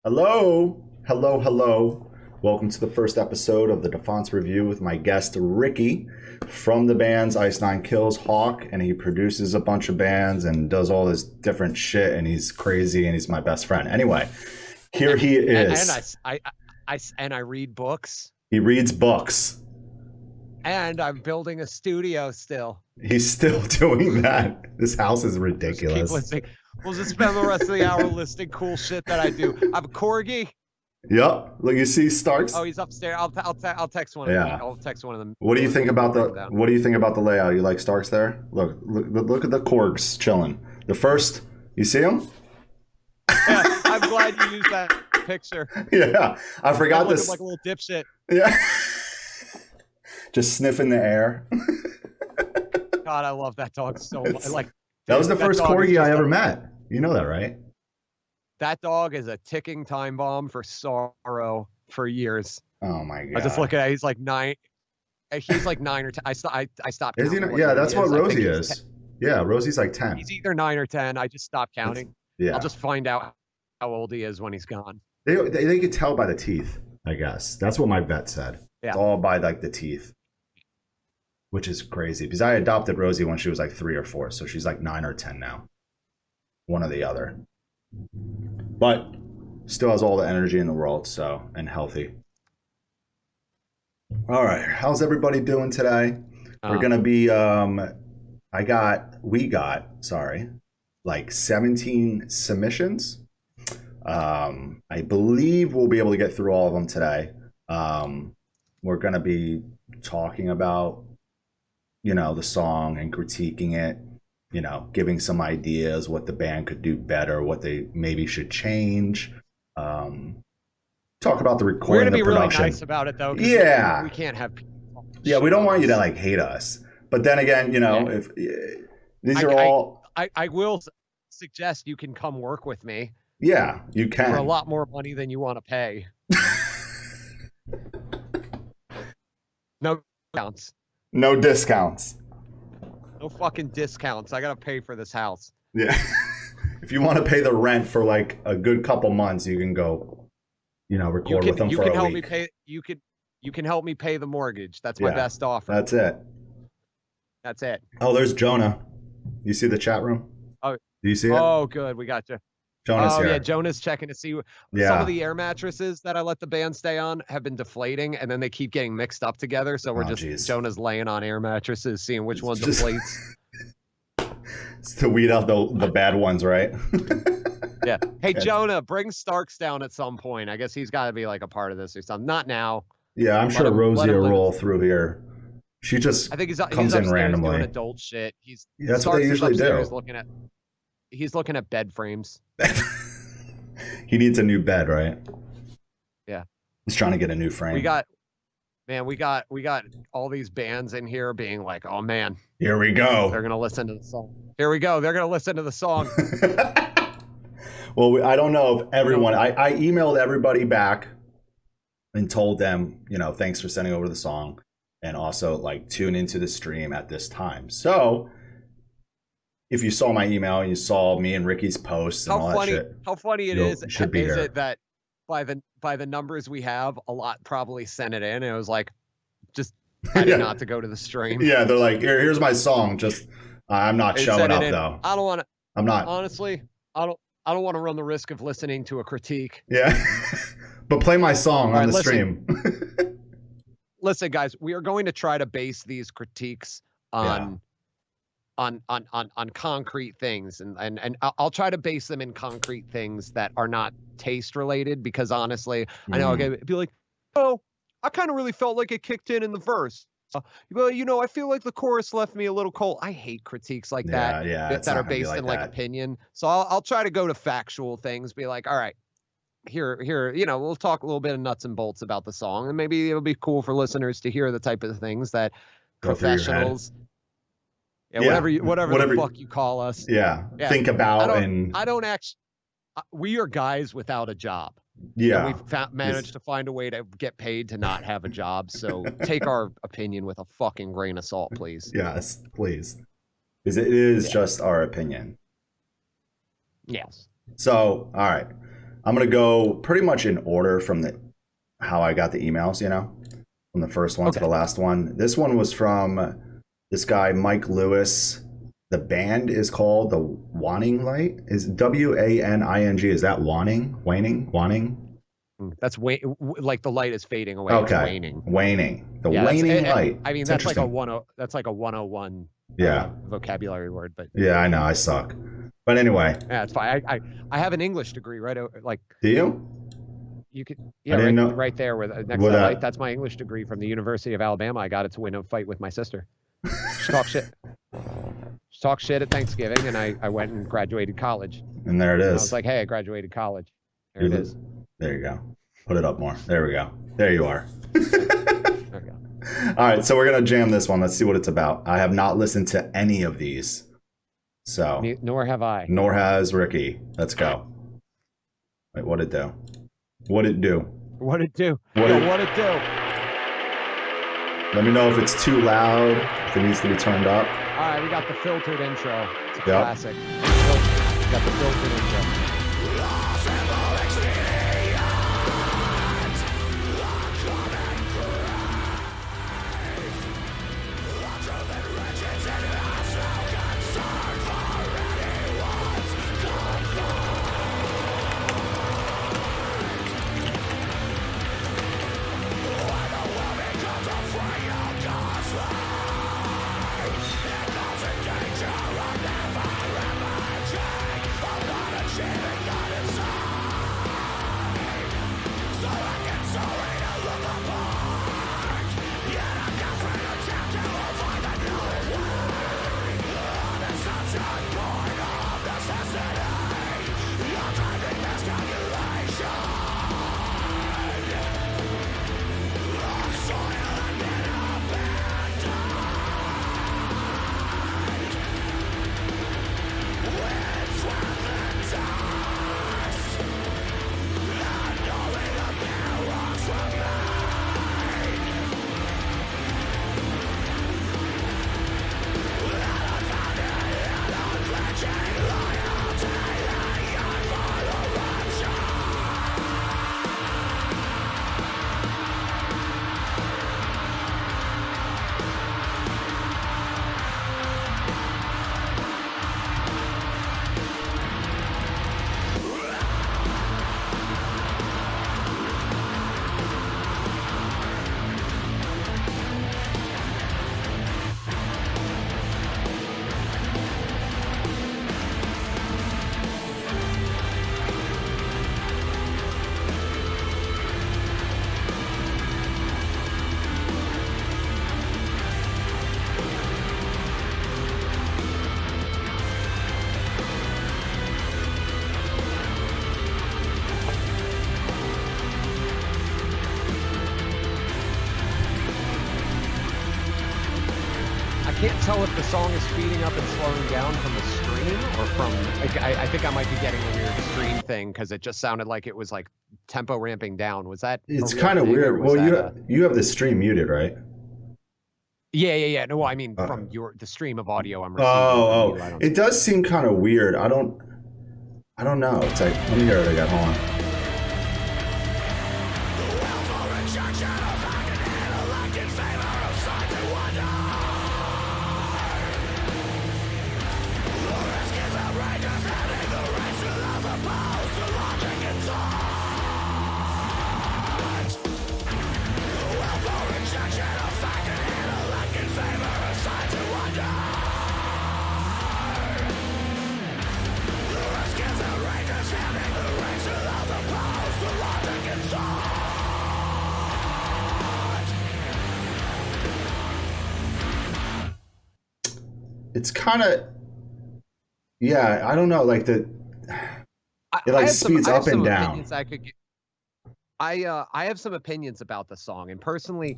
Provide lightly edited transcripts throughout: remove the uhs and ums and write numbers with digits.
Hello, hello, hello. Welcome to the first episode of the DeFonce Review with my guest Ricky from the bands Ice Nine Kills, Hawk, and he produces a bunch of bands and does all this different shit, and he's crazy and he's my best friend. Anyway, here he is. And I read books. He reads books. And I'm building a studio still. He's still doing that. This house is ridiculous. We'll just spend the rest of the hour listing cool shit that I do. I have a corgi. Yep. Look, you see Starks? Oh, he's upstairs. I'll text one of them. I'll text one of them. What do you think about the layout? You like Starks there? Look at the corgs chilling. The first, you see him? Yeah, I'm glad you used that picture. Yeah, I forgot this. Like a little dipshit. Yeah. Just sniffing the air. God, I love that dog so much. That was the first corgi I ever met. You know that, right? That dog is a ticking time bomb for sorrow for years. Oh my god! I just look at it. He's like 9. He's like 9 or 10. I stopped. Is he? Yeah, that's what Rosie is. Yeah, Rosie's like 10. He's either 9 or 10. I just stopped counting. Yeah. I'll just find out how old he is when he's gone. They could tell by the teeth, I guess. That's what my vet said. Yeah. It's all by like the teeth. Which is crazy because I adopted Rosie when she was like 3 or 4, so she's like 9 or 10 now. One or the other. But still has all the energy in the world, so, and healthy. All right, how's everybody doing today? We're gonna be we got like 17 submissions. I believe we'll be able to get through all of them today. We're gonna be talking about the song and critiquing it, giving some ideas what the band could do better, what they maybe should change. Talk about the recording, we're gonna be the production. really nice about it though. Yeah, we can't have. Yeah, we don't want you to like hate us, but then again, if these are all, I will suggest you can come work with me. Yeah, you can for a lot more money than you want to pay. No discounts. No discounts. No fucking discounts. I gotta pay for this house. Yeah. If you want to pay the rent for like a good couple months, you can go, record with them for a week. You can help me pay the mortgage. That's my best offer. That's it. That's it. Oh, there's Jonah. You see the chat room? Oh, do you see it? Oh, good. We got you. Jonah's here. Yeah, Jonah's checking to see some of the air mattresses that I let the band stay on have been deflating, and then they keep getting mixed up together. So Jonah's laying on air mattresses, seeing which one deflates. It's to weed out the bad ones, right? Yeah. Hey, Jonah, bring Starks down at some point. I guess he's got to be like a part of this or something. Not now. Yeah, I'm sure Rosie will roll through here. She just comes in randomly. Doing adult shit. That's what they usually do. He's looking at bed frames. He needs a new bed, right? Yeah. He's trying to get a new frame. We got all these bands in here being like, oh man. Here we go. They're gonna listen to the song. Here we go. They're gonna listen to the song. Well, I don't know if everyone. I emailed everybody back and told them, thanks for sending over the song, and also like tune into the stream at this time. So if you saw my email and you saw me and Ricky's posts and all that shit, how funny it is it that by the numbers we have, a lot probably sent it in, and it was like, just not to go to the stream. Yeah, they're like, here's my song. Just I'm not showing up though. I don't want to. I'm not. Honestly, I don't want to run the risk of listening to a critique. Yeah, but play my song on the stream. Listen, guys, we are going to try to base these critiques on concrete things, and I'll try to base them in concrete things that are not taste related, because honestly, I know I'll be like, oh, I kind of really felt like it kicked in the verse. Well, I feel like the chorus left me a little cold. I hate critiques like that that are based in like opinion. So I'll try to go to factual things, be like, all right, here, we'll talk a little bit of nuts and bolts about the song, and maybe it'll be cool for listeners to hear the type of things that professionals, whatever the fuck you call us, think about. We are guys without a job. Yeah, we've managed to find a way to get paid to not have a job. So take our opinion with a fucking grain of salt, please. Yes, please, because it is just our opinion. Yes. So, all right. I'm gonna go pretty much in order from the how I got the emails. You know, from the first one to the last one. This one was from this guy Mike Lewis. The band is called the Waning Light. Is WANING? Is that Waning? Waning? That's like the light is fading away. Okay, it's waning. Waning. The waning light. I mean, it's that's like a 101 vocabulary word, but yeah, I know I suck. But anyway, yeah, it's fine. I have an English degree, right? Like, do you? You could, right there with next to that light. That's my English degree from the University of Alabama. I got it to win a fight with my sister. She talked shit. She talked shit at Thanksgiving, and I went and graduated college. And there it is. And I was like, hey, I graduated college. There it is. There you go. Put it up more. There we go. There you are. There we go. All right, so we're gonna jam this one. Let's see what it's about. I have not listened to any of these, so nor have I. Nor has Ricky. Let's go. Wait, what'd it do? What'd it do? What'd it do? What'd it do? Let me know if it's too loud. If it needs to be turned up. All right, we got the filtered intro. It's a classic. We got the filtered intro. Can't tell if the song is speeding up and slowing down from the stream or from I think I might be getting a weird stream thing because it just sounded like it was like tempo ramping down. Was that? It's kind of weird. Well, you have the stream muted, right? Yeah. No, I mean from the stream of audio I'm receiving. It does seem kind of weird. I don't know. It's like, let me hear it again. Hold on. It's kind of, I don't know, like it speeds up and down. I have some opinions about the song, and personally,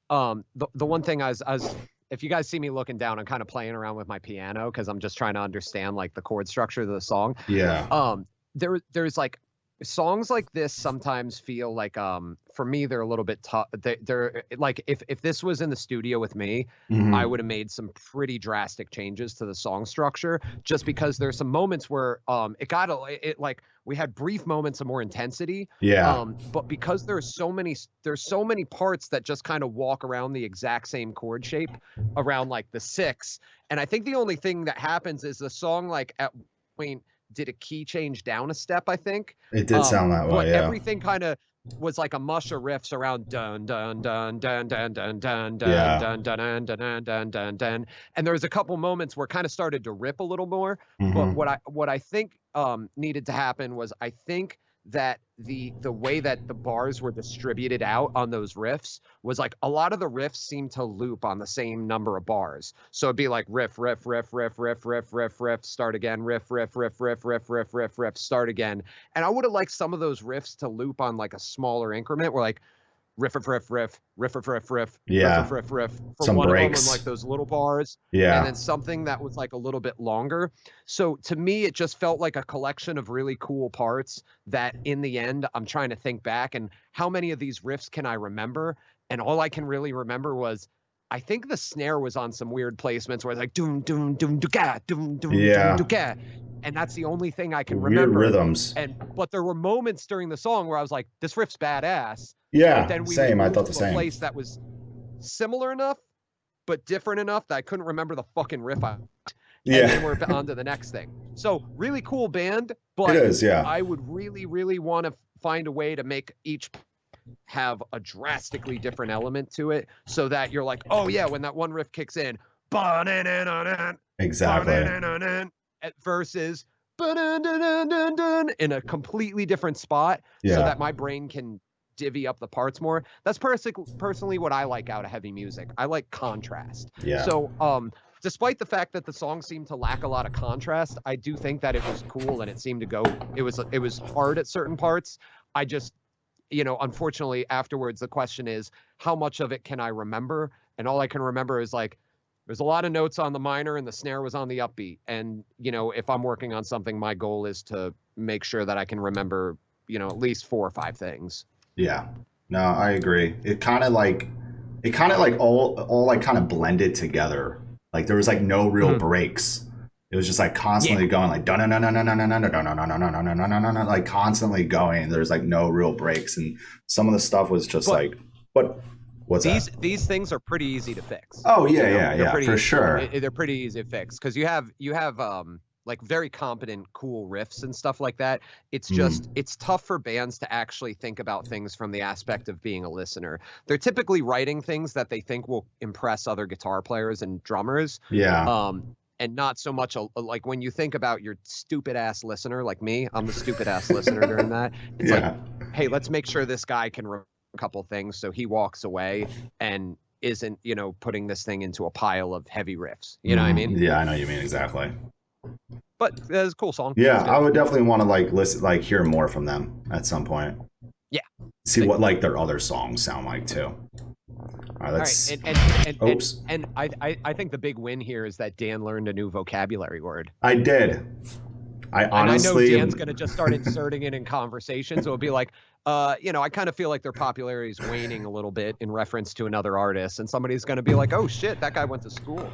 the one thing I was if you guys see me looking down, I'm kind of playing around with my piano because I'm just trying to understand like the chord structure of the song. Yeah. There's like songs like this sometimes feel like for me they're a little bit tough. They're like if this was in the studio with me, I would have made some pretty drastic changes to the song structure, just because there's some moments where it like we had brief moments of more intensity. Yeah. But because there's so many parts that just kind of walk around the exact same chord shape around like the six. And I think the only thing that happens is the song like at point did a key change down a step, I think. It did sound that way, but yeah. everything kind of was like a mush of riffs around dun dun dun dun dun dun dun dun Yeah. dun dun dun dun dun dun dun. And there was a couple moments where it kind of started to rip a little more. But what I think needed to happen was, I think that the way that the bars were distributed out on those riffs was like a lot of the riffs seemed to loop on the same number of bars. So it'd be like riff, riff, riff, riff, riff, riff, riff, riff, start again, riff, riff, riff, riff, riff, riff, riff, riff, start again. And I would have liked some of those riffs to loop on like a smaller increment, where like riff, riff, riff, riff, riff, riff, riff, riff, Yeah. riff, riff, riff, for Some one breaks. of them, like those little bars. Yeah. And then something that was like a little bit longer. So to me, it just felt like a collection of really cool parts that in the end, I'm trying to think back and how many of these riffs can I remember? And all I can really remember was, I think the snare was on some weird placements where it's like doom, doom, doom, do-ga, doom, doom, Yeah. doom, do-ga. And that's the only thing I can Weird remember. rhythms. But there were moments during the song where I was like, this riff's badass. Yeah, But then we same. I moved thought the to same. a place that was similar enough, but different enough that I couldn't remember the fucking riff. And then we're on to the next thing. So really cool band, but It is, yeah. I would really, really want to find a way to make each have a drastically different element to it, so that you're like, oh yeah, when that one riff kicks in, Exactly. versus in a completely different spot, Yeah. so that my brain can divvy up the parts more. That's personally what I like out of heavy music. I like contrast. Yeah. So despite the fact that the song seemed to lack a lot of contrast, I do think that it was cool and it seemed to go, it was hard at certain parts. I just, unfortunately afterwards, the question is, how much of it can I remember? And all I can remember is like, there's a lot of notes on the minor and the snare was on the upbeat. And, if I'm working on something, my goal is to make sure that I can remember, at least 4 or 5 things. Yeah. No, I agree. It kind of like all like kind of blended together. Like there was like no real breaks. It was just like constantly going like like constantly going. There's like no real breaks, and some of the stuff was just like, what's that? These things are pretty easy to fix. Oh yeah, for sure. They're pretty easy to fix because you have like very competent, cool riffs and stuff like that. It's just it's tough for bands to actually think about things from the aspect of being a listener. They're typically writing things that they think will impress other guitar players and drummers. Yeah. And not so much like when you think about your stupid ass listener like me. I'm the stupid ass listener during that. It's like, hey, let's make sure this guy can remember a couple things so he walks away and isn't, putting this thing into a pile of heavy riffs. You know what I mean? Yeah, I know what you mean, exactly. But it's a cool song. Yeah, I would definitely want to like listen, like hear more from them at some point. Yeah. See what like their other songs sound like too. All right, let's. And I think the big win here is that Dan learned a new vocabulary word. I did. I honestly. And I know Dan's gonna just start inserting it in conversations. So it'll be like, I kind of feel like their popularity is waning a little bit in reference to another artist, and somebody's gonna be like, oh shit, that guy went to school.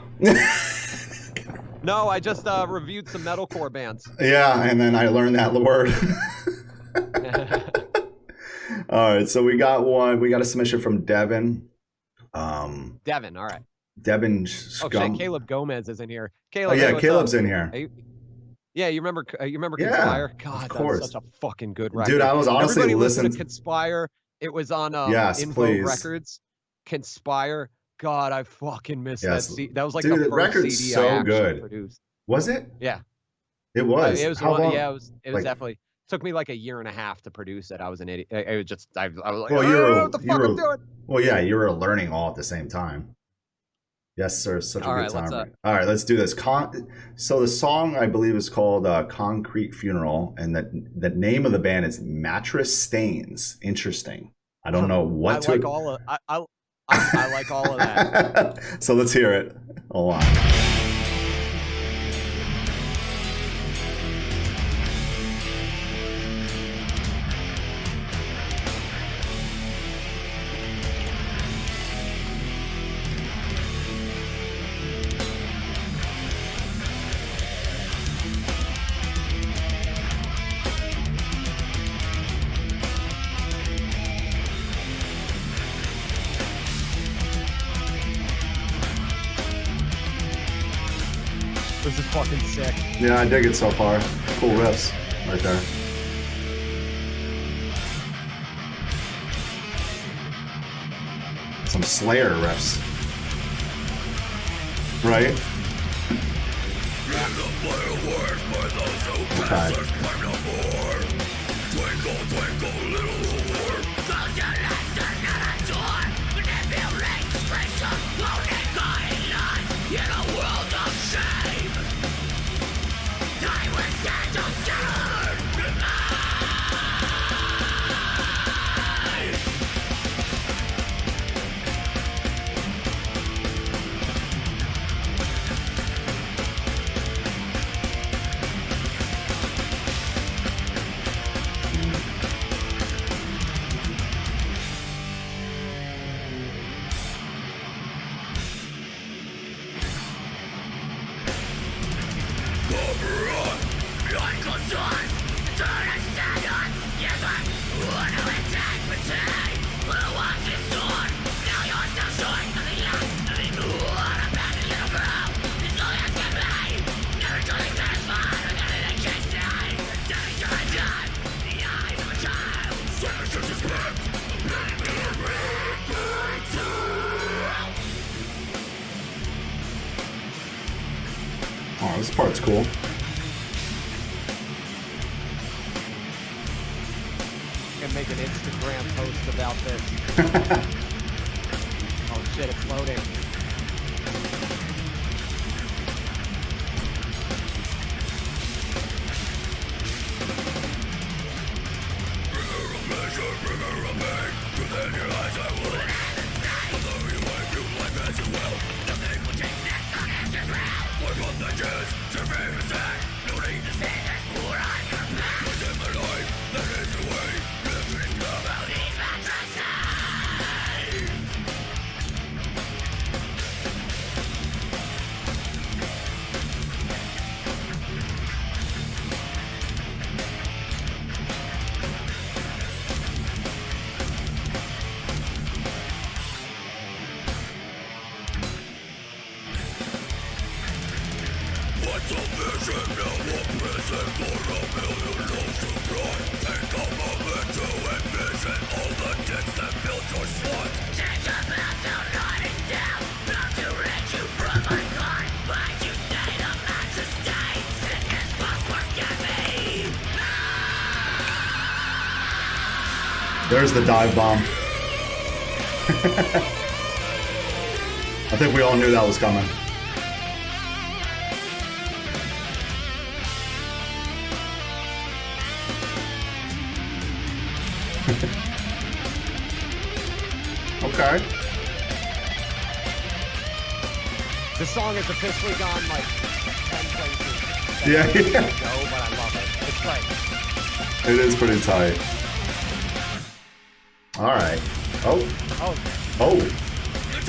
No, I just reviewed some metalcore bands. Yeah, and then I learned that word. All right, so we got a submission from Devin. Devin, all right. Devin Oh shit, Caleb Gomez is in here. Caleb, oh yeah, Caleb's in here. Yeah, you remember Conspire? God, of course. That's such a fucking good record. Dude, I was honestly Everybody listening to Conspire. It was on please. Records. Conspire. God, I fucking missed that. That was like dude, the first record's CD so I actually good. produced. Was it? Yeah. It was. It was How long? Yeah, it was like, definitely. Took me like a year and a half to produce it. I was an idiot. I was like, well, I don't know what the fuck I'm doing. Well, yeah, you were learning all at the same time. Yes, sir. Such a good time. All right, let's do this. So the song, I believe, is called Concrete Funeral, and the name of the band is Mattress Stains. Interesting. I don't know what I like all of that. So let's hear it. Hold on. this is fucking sick. Yeah, I dig it so far. Cool riffs right there. Some Slayer riffs. Right? Oh, this part's cool. Gonna make an Instagram post about this. Oh shit, it's loading. There's the dive bomb. I think we all knew that was coming. Okay. The song has officially gone like 10 places. Yeah. Go, but I love it. It's great. It is pretty tight. All right. Oh. Oh.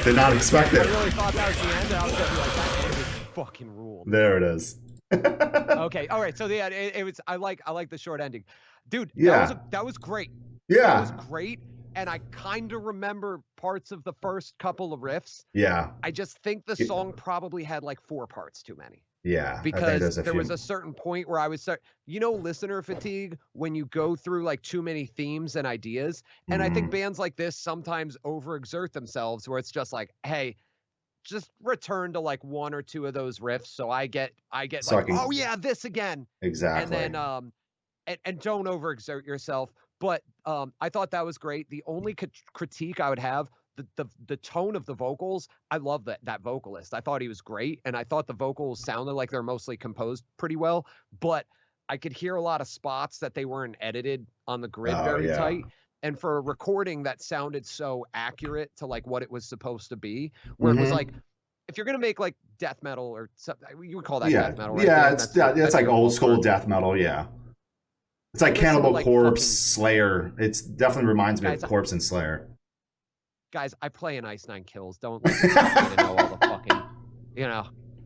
Did not expect it. I really thought that was the end. I was gonna be like, that is fucking ruled. There it is. Okay. All right. So yeah, it was. I like the short ending, dude. Yeah. That was great. Yeah. That was great. And I kind of remember parts of the first couple of riffs. Yeah. I just think the song probably had like 4 parts too many. Yeah. Because there was a certain point where I was listener fatigue when you go through like too many themes and ideas. And I think bands like this sometimes overexert themselves where it's just like, hey, just return to like 1 or 2 of those riffs. So I get so like, oh yeah, this again. Exactly. And then, and don't overexert yourself. But I thought that was great. The only critique I would have, the tone of the vocals, I love that vocalist. I thought he was great, and I thought the vocals sounded like they're mostly composed pretty well, but I could hear a lot of spots that they weren't edited on the grid very tight. And for a recording that sounded so accurate to like what it was supposed to be, where it was like, if you're gonna make like death metal or something, you would call that death metal, right? Yeah, that's like old school death metal, yeah. It's like Cannibal Corpse, Slayer. It definitely reminds me of Corpse and Slayer. Guys, I play in Ice Nine Kills. Don't expect me to know all the fucking,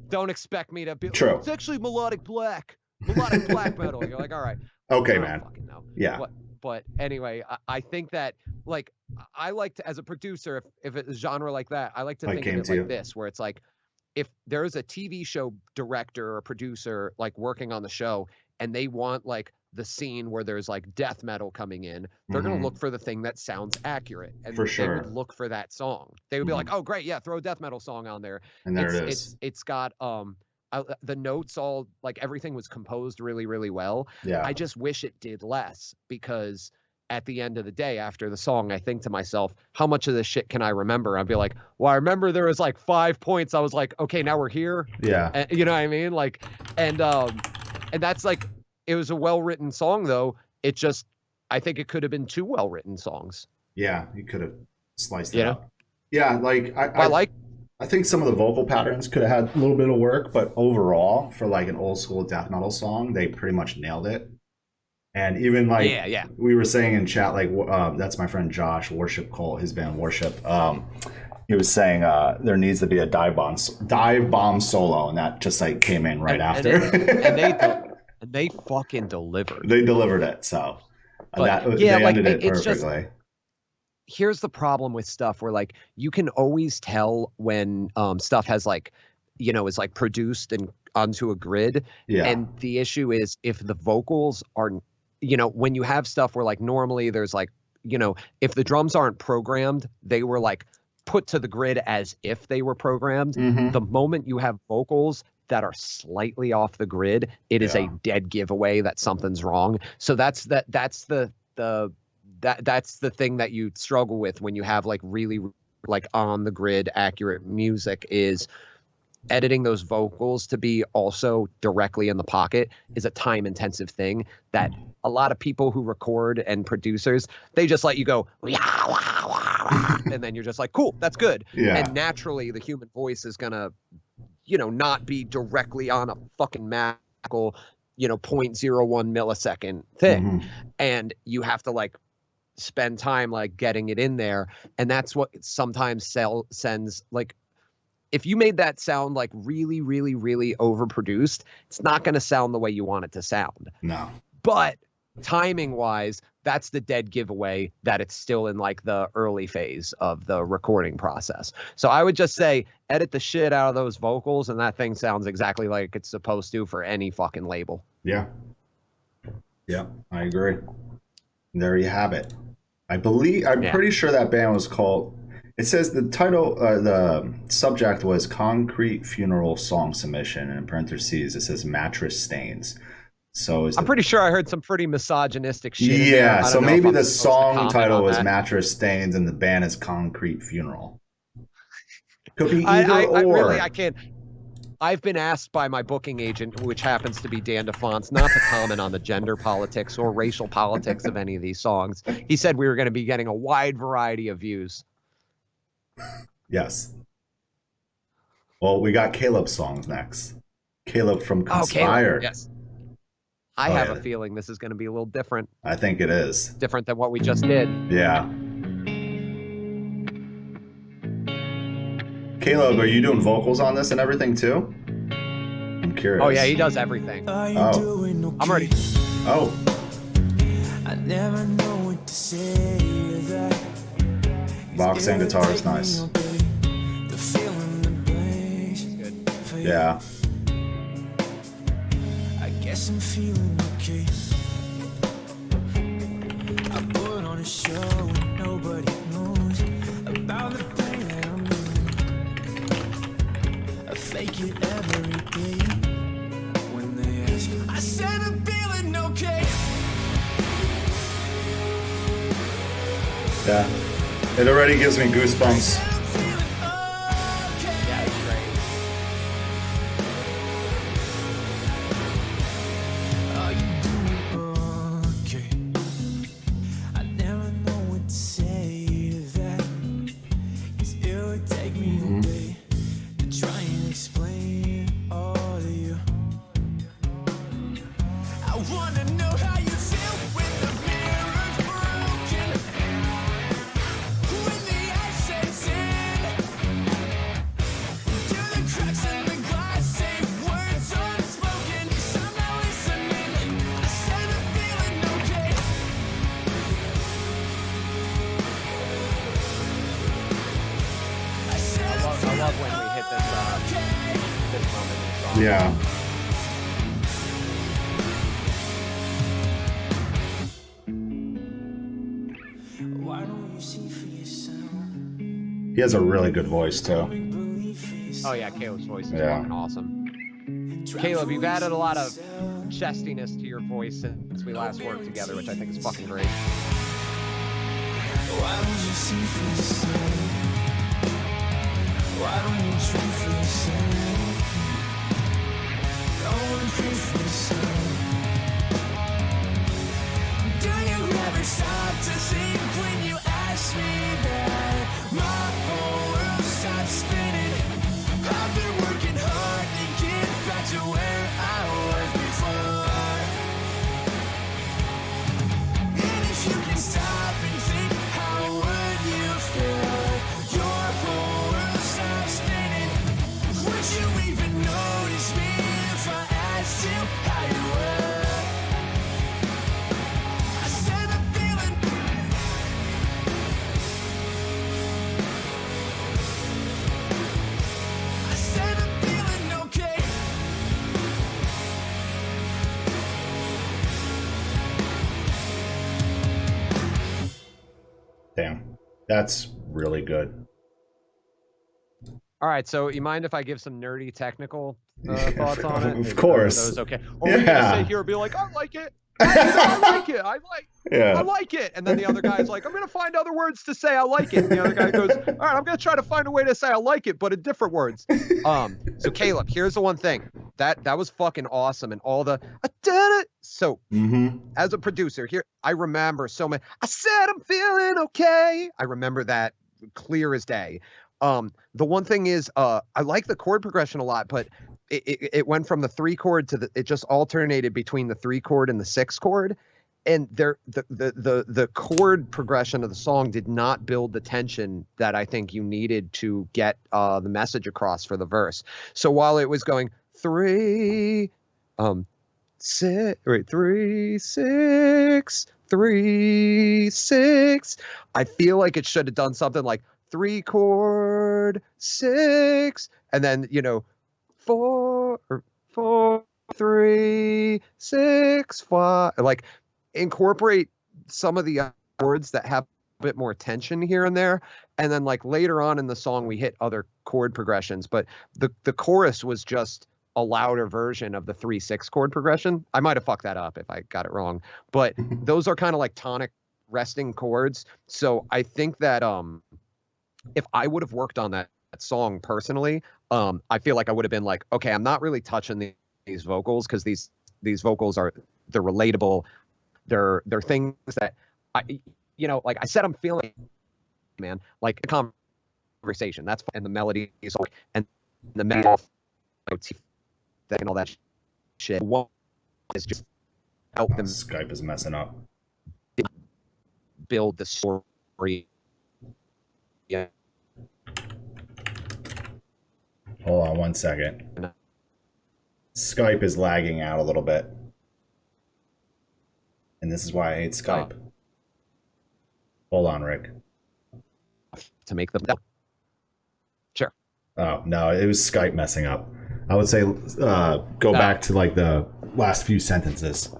don't expect me to be. True. It's actually melodic black metal. You're like, all right. Okay, man. Fucking know. Yeah. But anyway, I think that like I like to, as a producer, if it's a genre like that, I like to think of it like this, where it's like, if there's a TV show director or producer like working on the show and they want like the scene where there's like death metal coming in, they're going to look for the thing that sounds accurate, and For they sure. would look for that song. They would be like, oh great, yeah, throw a death metal song on there. And there it is. It's got the notes all, like, everything was composed really, really well. Yeah. I just wish it did less, because at the end of the day, after the song, I think to myself, how much of this shit can I remember? I'd be like, well, I remember there was like 5 points. I was like, okay, now we're here. Yeah. And, you know what I mean? Like, and that's like, it was a well-written song though. It just, I think it could have been 2 well-written songs. Yeah, you could have sliced it up. Yeah, like I think some of the vocal patterns could have had a little bit of work, but overall, for like an old school death metal song, they pretty much nailed it. And even like we were saying in chat, like that's my friend Josh, Worship Cult, his band Worship. He was saying there needs to be a dive bomb solo, and that just like came in right after. And they fucking delivered. They delivered it, so they ended it perfectly. Here's the problem with stuff where like you can always tell when stuff has like, you know, is like produced and onto a grid. Yeah. And the issue is if the vocals are, you know, when you have stuff where like normally there's like, you know, if the drums aren't programmed, they were like put to the grid as if they were programmed. The moment you have vocals that are slightly off the grid, it is a dead giveaway that something's wrong. So that's the thing that you struggle with when you have like really like on the grid accurate music, is editing those vocals to be also directly in the pocket is a time intensive thing that a lot of people who record and producers, they just let you go and then you're just like, cool, that's good. And naturally the human voice is gonna, you know, not be directly on a fucking magical, you know, 0.01 millisecond thing. And you have to like spend time like getting it in there. And that's what sometimes sends like, if you made that sound like really, really, really overproduced, it's not going to sound the way you want it to sound. No. But timing wise, that's the dead giveaway that it's still in like the early phase of the recording process. So I would just say edit the shit out of those vocals and that thing sounds exactly like it's supposed to for any fucking label. Yeah. Yeah, I agree. There you have it. I'm pretty sure that band was called, it says the title, the subject was Concrete Funeral Song Submission, and in parentheses it says Mattress Stains. So I'm pretty sure I heard some pretty misogynistic shit. Yeah, so maybe the song title was Mattress Stains and the band is Concrete Funeral. Could be either or. I can't. I've been asked by my booking agent, which happens to be Dan DeFonce, not to comment on the gender politics or racial politics of any of these songs. He said we were going to be getting a wide variety of views. Yes. Well, we got Caleb's songs next. Caleb from Conspire. Caleb, yes. I have a feeling this is going to be a little different. I think it is. Different than what we just did. Yeah. Caleb, are you doing vocals on this and everything too? I'm curious. Oh yeah, he does everything. Oh. I'm ready. Oh. I never know what to say to that. Box and guitar is nice. Yeah. I guess I'm feeling okay. I put on a show and nobody knows about the pain that I'm in. I fake it every day. When they ask, I said I'm feeling okay. Yeah. It already gives me goosebumps. Yeah, it's great. Are you doing okay? I never know what to say to that. 'Cause it would take me a day to try and explain all to you. I wanna know how you feel when the mirror's broken. When the accents in love when we hit this moment in the song. Yeah. He has a really good voice too. Oh yeah, Caleb's voice is fucking awesome. Caleb, you've added a lot of chestiness to your voice since we last worked together, which I think is fucking great. Why don't you see for yourself? Why don't you treat for yourself? Go and treat for yourself. Do you ever stop to think when you ask me that? My whole world stops spinning. I've been working hard to get back to where I was before. And if you can stop and think, how would you feel? Your whole world stops spinning. Would you even notice me if I asked you how you were? I said I'm feeling. I said I'm feeling okay. Damn. That's really good. All right, so you mind if I give some nerdy technical thoughts on it? Of course. Are those okay? Or we can sit here and be like, I like it. I like it. I like it. And then the other guy's like, I'm going to find other words to say I like it. And the other guy goes, all right, I'm going to try to find a way to say I like it, but in different words. So Caleb, here's the one thing. That was fucking awesome. And all the, I did it. So as a producer here, I remember so many, I said I'm feeling okay. I remember that clear as day. The one thing is, I like the chord progression a lot, but it went from the 3 chord to it just alternated between the 3 chord and the 6 chord. And the chord progression of the song did not build the tension that I think you needed to get the message across for the verse. So while it was going 3, 6, 3, 6, 3, 6, I feel like it should have done something like 3 chord 6, and then 4 or 4 3 6 5, like incorporate some of the chords that have a bit more tension here and there, and then like later on in the song we hit other chord progressions, but the chorus was just a louder version of the 3/6 chord progression. I might have fucked that up if I got it wrong, but those are kind of like tonic resting chords. So I think that if I would have worked on that song personally, I feel like I would have been like, okay, I'm not really touching these vocals because these vocals they're relatable. They're things that like I said, I'm feeling, man, like a conversation. That's and the melody is and the melody and all that shit. One is just help them. Skype is messing up. Build the story. Yeah. Hold on 1 second. Skype is lagging out a little bit. And this is why I hate Skype. Hold on, Rick. To make them. Sure. Oh, no, it was Skype messing up. I would say go back to like the last few sentences.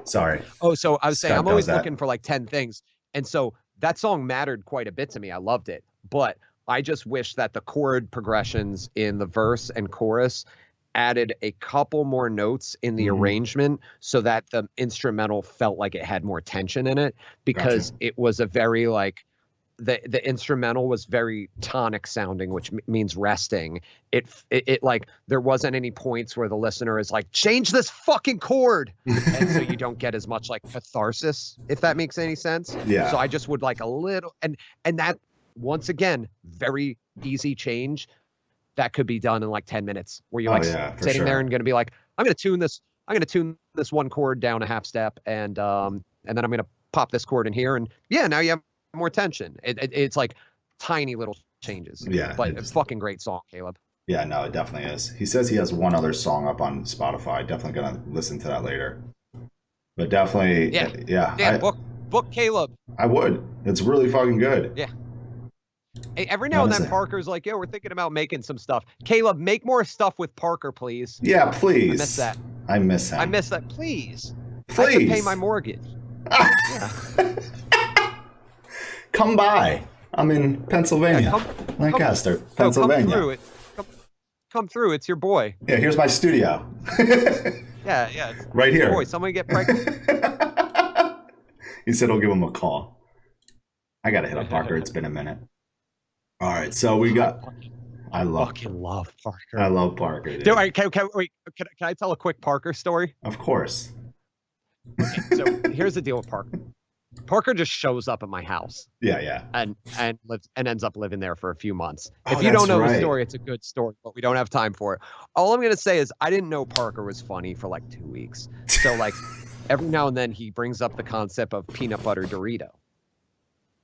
Sorry. Oh, so I was saying, Skype I'm always does that. looking for like 10 things. And so that song mattered quite a bit to me. I loved it. But I just wish that the chord progressions in the verse and chorus added a couple more notes in the arrangement so that the instrumental felt like it had more tension in it, because it was a very like the instrumental was very tonic sounding, which means resting. It like there wasn't any points where the listener is like, change this fucking chord. And so you don't get as much like catharsis, if that makes any sense. Yeah. So I just would like a little, and that once again, very easy change that could be done in like 10 minutes where you're sitting there and going to be like, I'm going to tune this one chord down a half step. And then I'm going to pop this chord in here. And now you have more tension. It's like tiny little changes. Yeah. But it's fucking great song, Caleb. Yeah, no, it definitely is. He says he has one other song up on Spotify. Definitely going to listen to that later. But definitely, yeah. Book Caleb. I would. It's really fucking good. Yeah. Every now What and is then, it? Parker's like, "Yo, we're thinking about making some stuff." Caleb, make more stuff with Parker, please. Yeah, please. I miss that. I miss him. I miss that. Please. Please. I have to pay my mortgage. Yeah. Come by. I'm in Pennsylvania, Yeah, Lancaster, Come Pennsylvania. through it. Come through. It's your boy. Yeah, here's my studio. Yeah. It's Right your here. boy. Somebody get pregnant. He said he'll give him a call. I gotta hit up Parker. It's been a minute. All right, so we got. I fucking love Parker. I love Parker. Dude. Dude, wait, can I tell a quick Parker story? Of course. Okay, so here's the deal with Parker. Parker just shows up at my house. Yeah. And lives and ends up living there for a few months. Oh, if you don't know that's the right. story, it's a good story, but we don't have time for it. All I'm gonna say is I didn't know Parker was funny for like 2 weeks. So like every now and then he brings up the concept of peanut butter Dorito.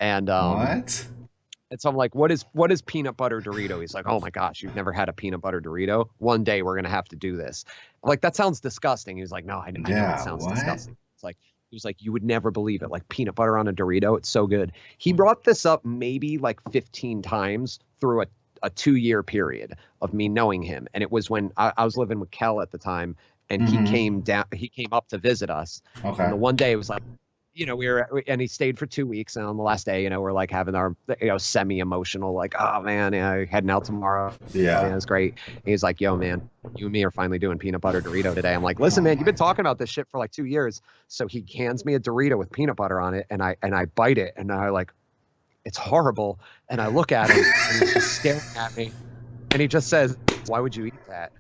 And What? and so I'm like, what is peanut butter Dorito? He's like, oh my gosh, you've never had a peanut butter Dorito? One day we're gonna have to do this. I'm like, that sounds disgusting. He was like, no, I know it sounds disgusting. It's like he was like, you would never believe it. Like peanut butter on a Dorito, it's so good. He brought this up maybe like 15 times through a 2-year period of me knowing him. And it was when I was living with Kel at the time, and he came up to visit us. Okay. And the one day it was like, and he stayed for 2 weeks, and on the last day, we're like having our, semi-emotional, like, oh man, heading out tomorrow. Yeah. Man, it's great. And he's like, yo man, you and me are finally doing peanut butter Dorito today. I'm like, listen, man, you've been talking about this shit for like 2 years. So he hands me a Dorito with peanut butter on it, and I bite it, and I like, it's horrible. And I look at him, and he's just staring at me, and he just says, why would you eat that?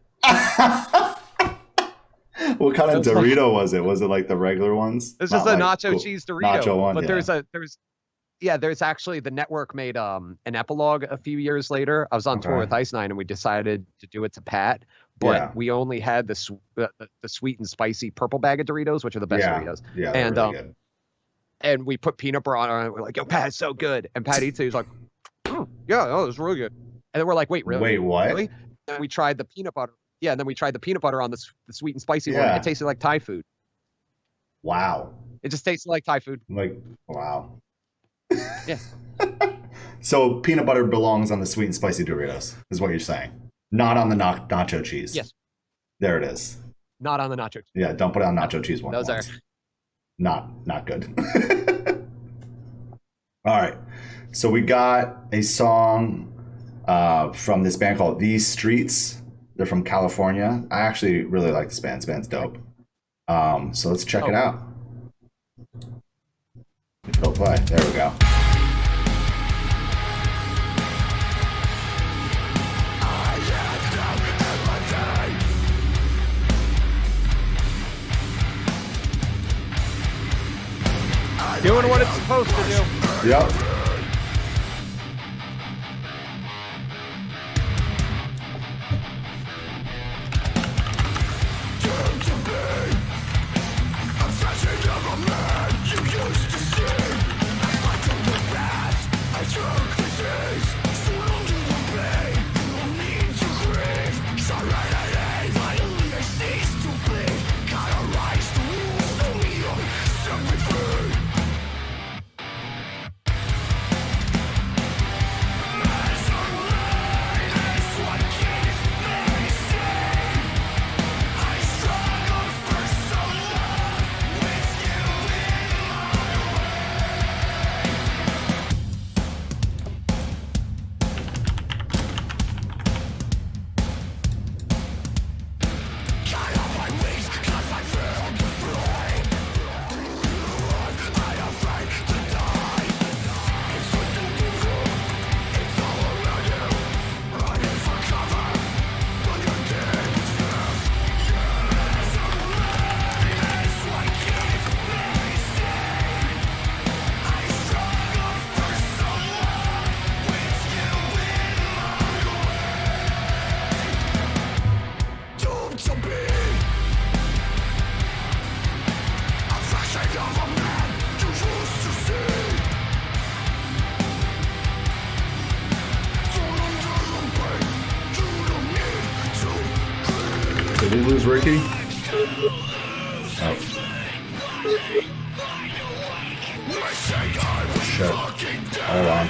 What kind of Dorito was it? Was it like the regular ones? It's just a nacho cheese Dorito. Nacho one, but there's actually, the network made an epilogue a few years later. I was on tour with Ice Nine, and we decided to do it to Pat, but we only had the sweet and spicy purple bag of Doritos, which are the best Doritos. Yeah, and really good. And we put peanut butter on it, and we're like, yo, Pat, it's so good. And Pat eats it. He's like, yeah, it's really good. And then we're like, wait, really? Wait, what? Really? And we tried the peanut butter. Yeah, and then we tried the peanut butter on the sweet and spicy one. It tasted like Thai food. Wow. It just tasted like Thai food. Like, wow. Yeah. So peanut butter belongs on the sweet and spicy Doritos, is what you're saying. Not on the nacho cheese. Yes. There it is. Not on the nacho cheese. Yeah, don't put it on nacho cheese one. Those are not good. All right. So we got a song from this band called These Streets. They're from California. I actually really like this band. This band's dope. So let's check it out. Go play. There we go. doing what it's supposed to do. Yep. Did we lose Ricky? Oh. Shit. Hold on.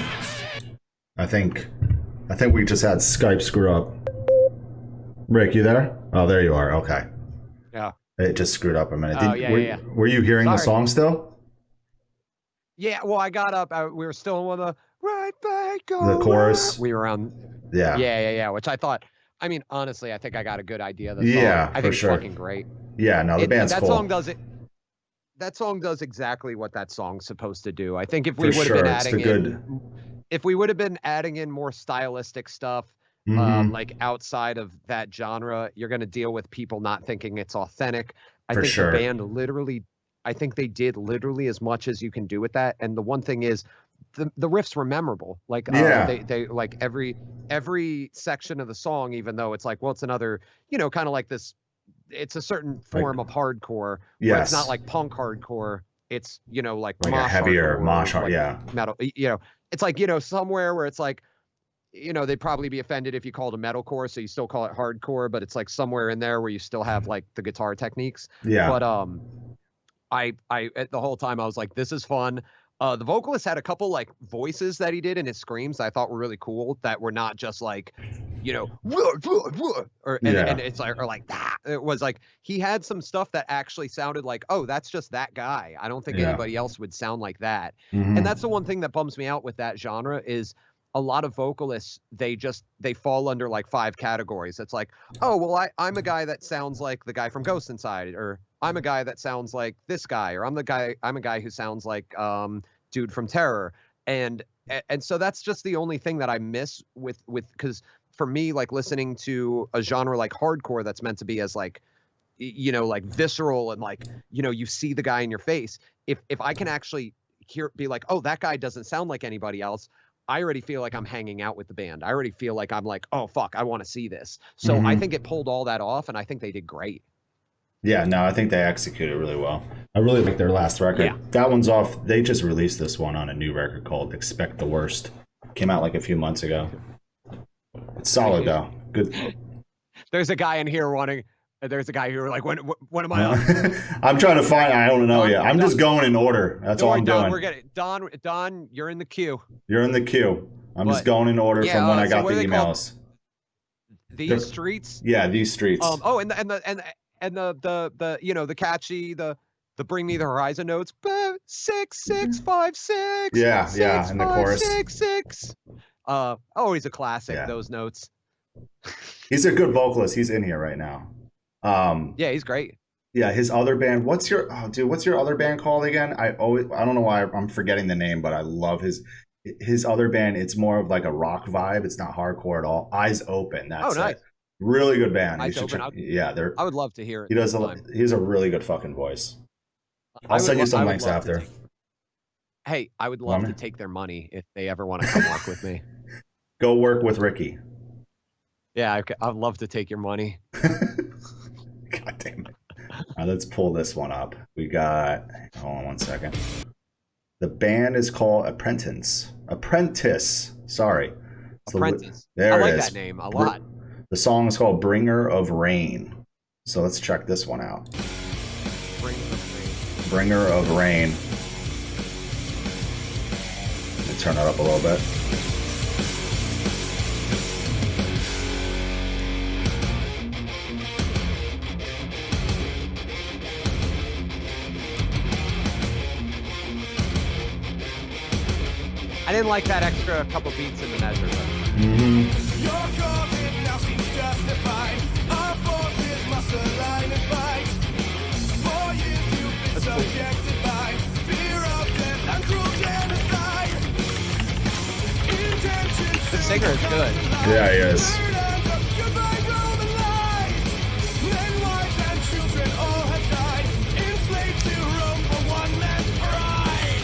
I think we just had Skype screw up. Rick, you there? Oh, there you are. Okay. Yeah. It just screwed up a minute. Yeah. Were you hearing the song still? Yeah. Well, I got up. We were still on the right back. The chorus. We were on. Yeah. Yeah. Which I thought. I mean, honestly, I think I got a good idea of the song. Yeah, I think for sure. it's fucking great. Yeah. No, the band's that cool. song does it. That song does exactly what that song's supposed to do. I think if we would have been adding in more stylistic stuff, like outside of that genre, you're going to deal with people not thinking it's authentic. I think the band I think they did literally as much as you can do with that. And the one thing is, the riffs were memorable. Like they like every section of the song, even though it's like, well, it's another, kind of like this. It's a certain form of hardcore. Yes. It's not like punk hardcore. It's, like a heavier mosh hardcore, metal. It's like, somewhere where it's like, they'd probably be offended if you called it metalcore, so you still call it hardcore, but it's like somewhere in there where you still have like the guitar techniques. Yeah. But I the whole time I was like, this is fun. The vocalist had a couple like voices that he did in his screams that I thought were really cool, that were not just like, and it's like, or like that. It was like he had some stuff that actually sounded like, oh, that's just that guy. I don't think anybody else would sound like that. And that's the one thing that bums me out with that genre is a lot of vocalists, they fall under like 5 categories. It's like, oh, well, I'm a guy that sounds like the guy from Ghost Inside, or I'm a guy that sounds like this guy, or I'm a guy who sounds like dude from Terror. And so that's just the only thing that I miss with because for me, like listening to a genre like hardcore that's meant to be as like, like visceral and like, you see the guy in your face. If I can actually be like, oh, that guy doesn't sound like anybody else, I already feel like I'm hanging out with the band. I already feel like I'm like, oh, fuck, I want to see this. So I think it pulled all that off, and I think they did great. Yeah, no, I think they executed really well. I really like their last record. Yeah. That one's off. They just released this one on a new record called Expect the Worst. Came out like a few months ago. It's solid, though. Good. There's a guy in here There's a guy who were like, when am I on? I'm trying to find. I don't know yet. I'm just going in order. That's all I'm doing. Don, you're in the queue. You're in the queue. I'm just going in order from when I got the emails. These streets. Yeah, these streets. And the catchy the Bring Me the Horizon notes. 6 6 5 6. Yeah, in the chorus. 6 6. Always a classic. Yeah. Those notes. He's a good vocalist. He's in here right now. Yeah, he's great. Yeah, his other band. What's your other band called again? I don't know why I'm forgetting the name, but I love his other band. It's more of like a rock vibe. It's not hardcore at all. Eyes Open. That's nice. Really good band. Eyes Open. I would love to hear it. He has a really good fucking voice. I'll send you some links after. Hey, I would love to take their money if they ever want to come work with me. Go work with Ricky. Yeah, I'd love to take your money. God damn it. All right, let's pull this one up. We got, hold on one second. The band is called Apprentice. Sorry. Apprentice. There I it like is. That name a lot. The song is called Bringer of Rain. So let's check this one out. Bringer of Rain. Let me turn that up a little bit. I didn't like that extra couple beats in the measure, though. Your cause now seems justified. Our forces must align and fight. For years you've been subjected by fear of death and cruel genocide. The singer is good. Yeah, he is. Men, wives, and children all have died, enslaved to Rome for one man's pride.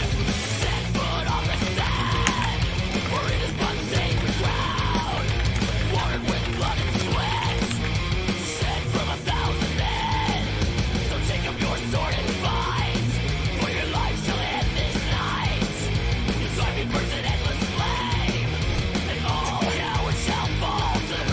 Set foot on the sand, for it is but sacred ground. Watered with blood and sweat, shed from 1,000 men. So take up your sword and fight, for your life shall end this night. Your sword be burnt in endless flame, and all cowards shall fall to the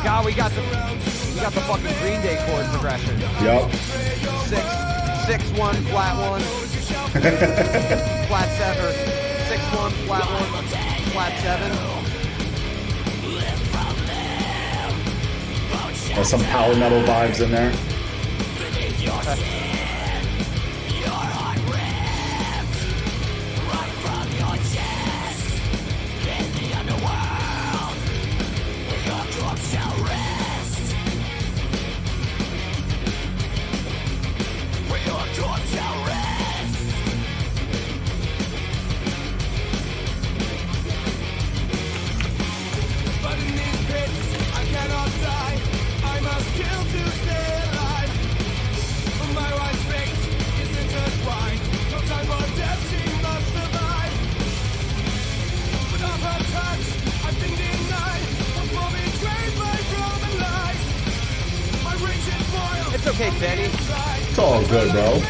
God, we got the fucking Green Day chord progression. Yep. 6-1, flat 1, flat 7, 6-1, flat 1, flat 7. There's some power metal vibes in there. It's okay, Benny. It's all good, bro.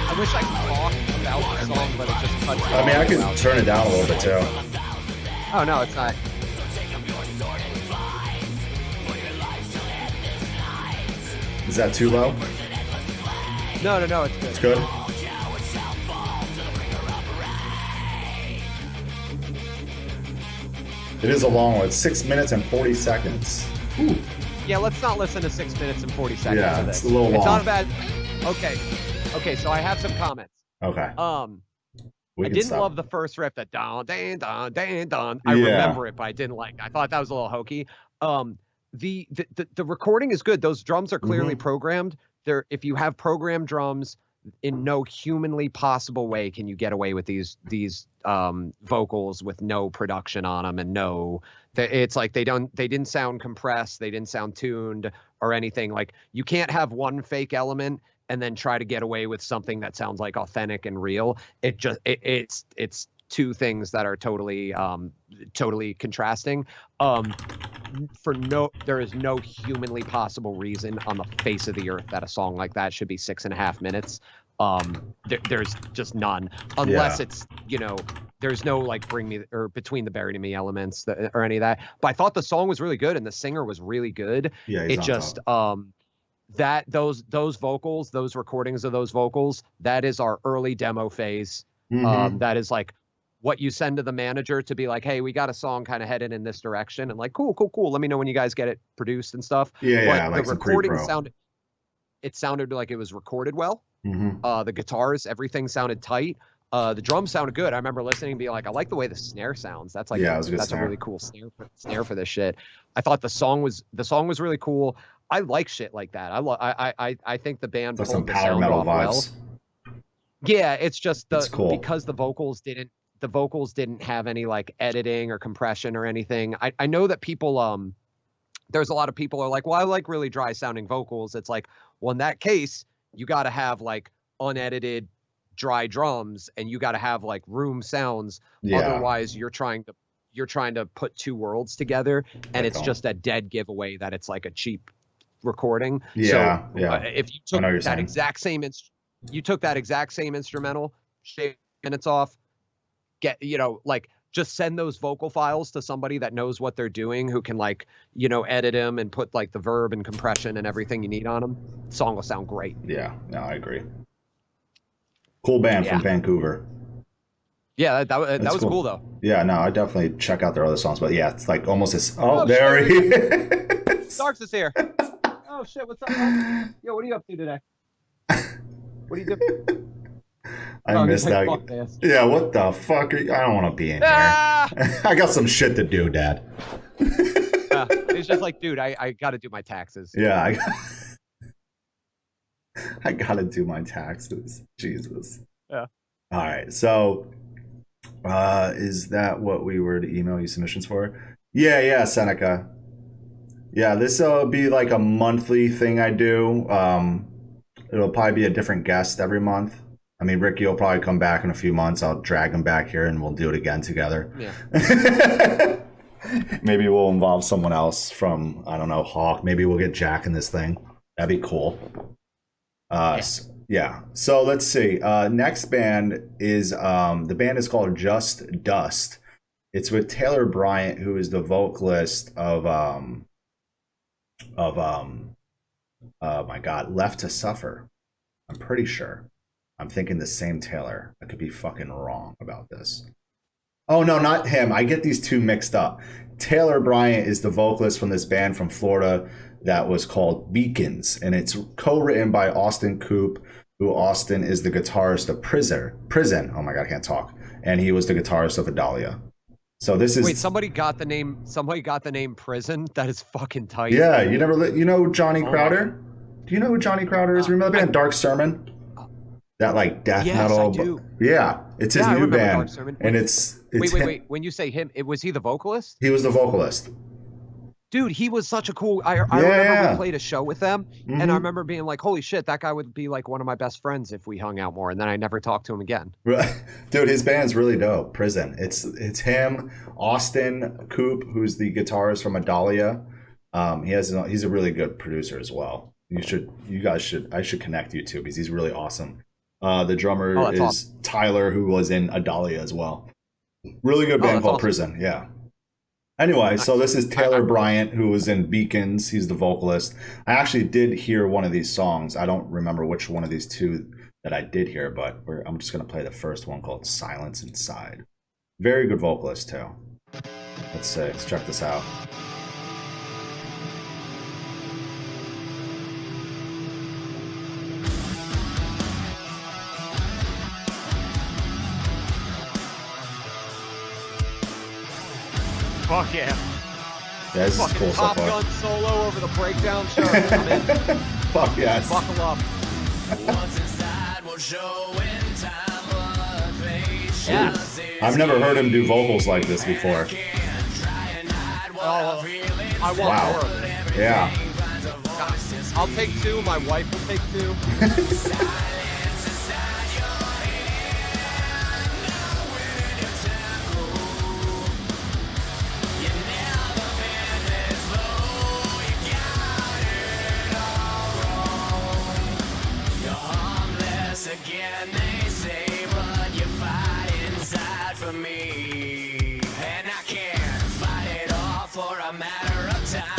I wish I could talk about the song, but it just cuts. I mean, I can turn it down a little bit too. Oh no, it's not. Is that too low? No, it's good. It's good. It is a long one. It's 6 minutes and 40 seconds. Ooh. Yeah, let's not listen to 6 minutes and 40 seconds Yeah, of this. it's a little long. It's not a bad. Okay, so I have some comments. Okay. I didn't love the first riff, that don dan don dan don. I remember it, but I didn't like it. I thought that was a little hokey. The recording is good. Those drums are clearly programmed. If you have programmed drums, in no humanly possible way can you get away with these vocals with no production on them and it's like they didn't sound compressed, they didn't sound tuned or anything. Like, you can't have one fake element and then try to get away with something that sounds like authentic and real. It's two things that are totally contrasting. There is no humanly possible reason on the face of the earth that a song like that should be 6.5 minutes. There's just none, unless it's, there's no like bring me or between the buried and me elements or any of that. But I thought the song was really good and the singer was really good. Yeah, it just that those vocals, those recordings of those vocals, that is our early demo phase. That is like what you send to the manager to be like, hey, we got a song kind of headed in this direction, and like, cool. Let me know when you guys get it produced and stuff. But like the recording sounded like it was recorded well. The guitars, everything sounded tight. The drums sounded good. I remember listening and being like, I like the way the snare sounds. That's like, that's a really cool snare for this shit. I thought the song was really cool. I like shit like that. I think the band pulled some the power sound metal off vibes. well. Yeah, it's just cool. because the vocals didn't have any like editing or compression or anything. I know that people there's a lot of people are like, well, I like really dry sounding vocals. It's like, well, in that case, you got to have like unedited dry drums and you got to have like room sounds. Otherwise you're trying to put two worlds together and it's just a dead giveaway that it's like a cheap recording. If you took that exact same instrumental, shave minutes off, just send those vocal files to somebody that knows what they're doing, who can edit them and put like the verb and compression and everything you need on them. The song will sound great. Yeah, no, I agree. Cool band from Vancouver. Yeah, that was cool though. Yeah, no, I definitely check out their other songs, but yeah, it's like almost this. Oh, there he is. Starks is here. Oh shit, what's up, man? Yo, what are you up to today? What are you doing? I missed that. Yeah, what the fuck? I don't want to be in here. I got some shit to do, Dad. It's just like, dude, I got to do my taxes. Yeah, I got to do my taxes. Jesus. Yeah. All right, so is that what we were to email you submissions for? Yeah, Seneca. Yeah, this will be like a monthly thing I do. It'll probably be a different guest every month. I mean, Ricky will probably come back in a few months. I'll drag him back here and we'll do it again together. Yeah. Maybe we'll involve someone else from, I don't know, Hawk. Maybe we'll get Jack in this thing. That'd be cool. Yeah. So let's see. Next band is the band is called Just Dust. It's with Taylor Bryant, who is the vocalist of oh my God, Left to Suffer. I'm pretty sure. I'm thinking the same Taylor. I could be fucking wrong about this. Oh no, not him. I get these two mixed up. Taylor Bryant is the vocalist from this band from Florida that was called Beacons, and it's co-written by Austin Coop, who Austin is the guitarist of Prison. Oh my God, I can't talk. And he was the guitarist of Adalia. So this is Wait, somebody got the name Prison? That is fucking tight. yeah. You know Johnny Crowder? Do you know who Johnny Crowder is? Remember the band Dark Sermon? That like death metal. I do. Yeah, it's his new band, and it's wait. When you say him, was he the vocalist? He was the vocalist. Dude, he was such a cool. I remember we played a show with them, and I remember being like, "Holy shit, that guy would be like one of my best friends if we hung out more." And then I never talked to him again. Dude, his band's really dope. Prison. It's him, Austin Coop, who's the guitarist from Adalia. He's a really good producer as well. I should connect you two because he's really awesome. The drummer is awesome. Tyler, who was in Adalia as well. Really good band called awesome. Prison. Yeah. Anyway, so this is Taylor Bryant, who was in Beacons. He's the vocalist. I actually did hear one of these songs. I don't remember which one of these two that I did hear, but I'm just going to play the first one called Silence Inside. Very good vocalist, too. Let's see. Let's check this out. Fuck yeah. Yeah, this is cool so far. Top Gun solo over the breakdown show. I'm in. Fuck yes. Buckle up. Yeah. I've never heard him do vocals like this before. Oh, I want more. Yeah. I'll take two. My wife will take two. Again, they say, but you fight inside for me, and I can't fight it all for a matter of time.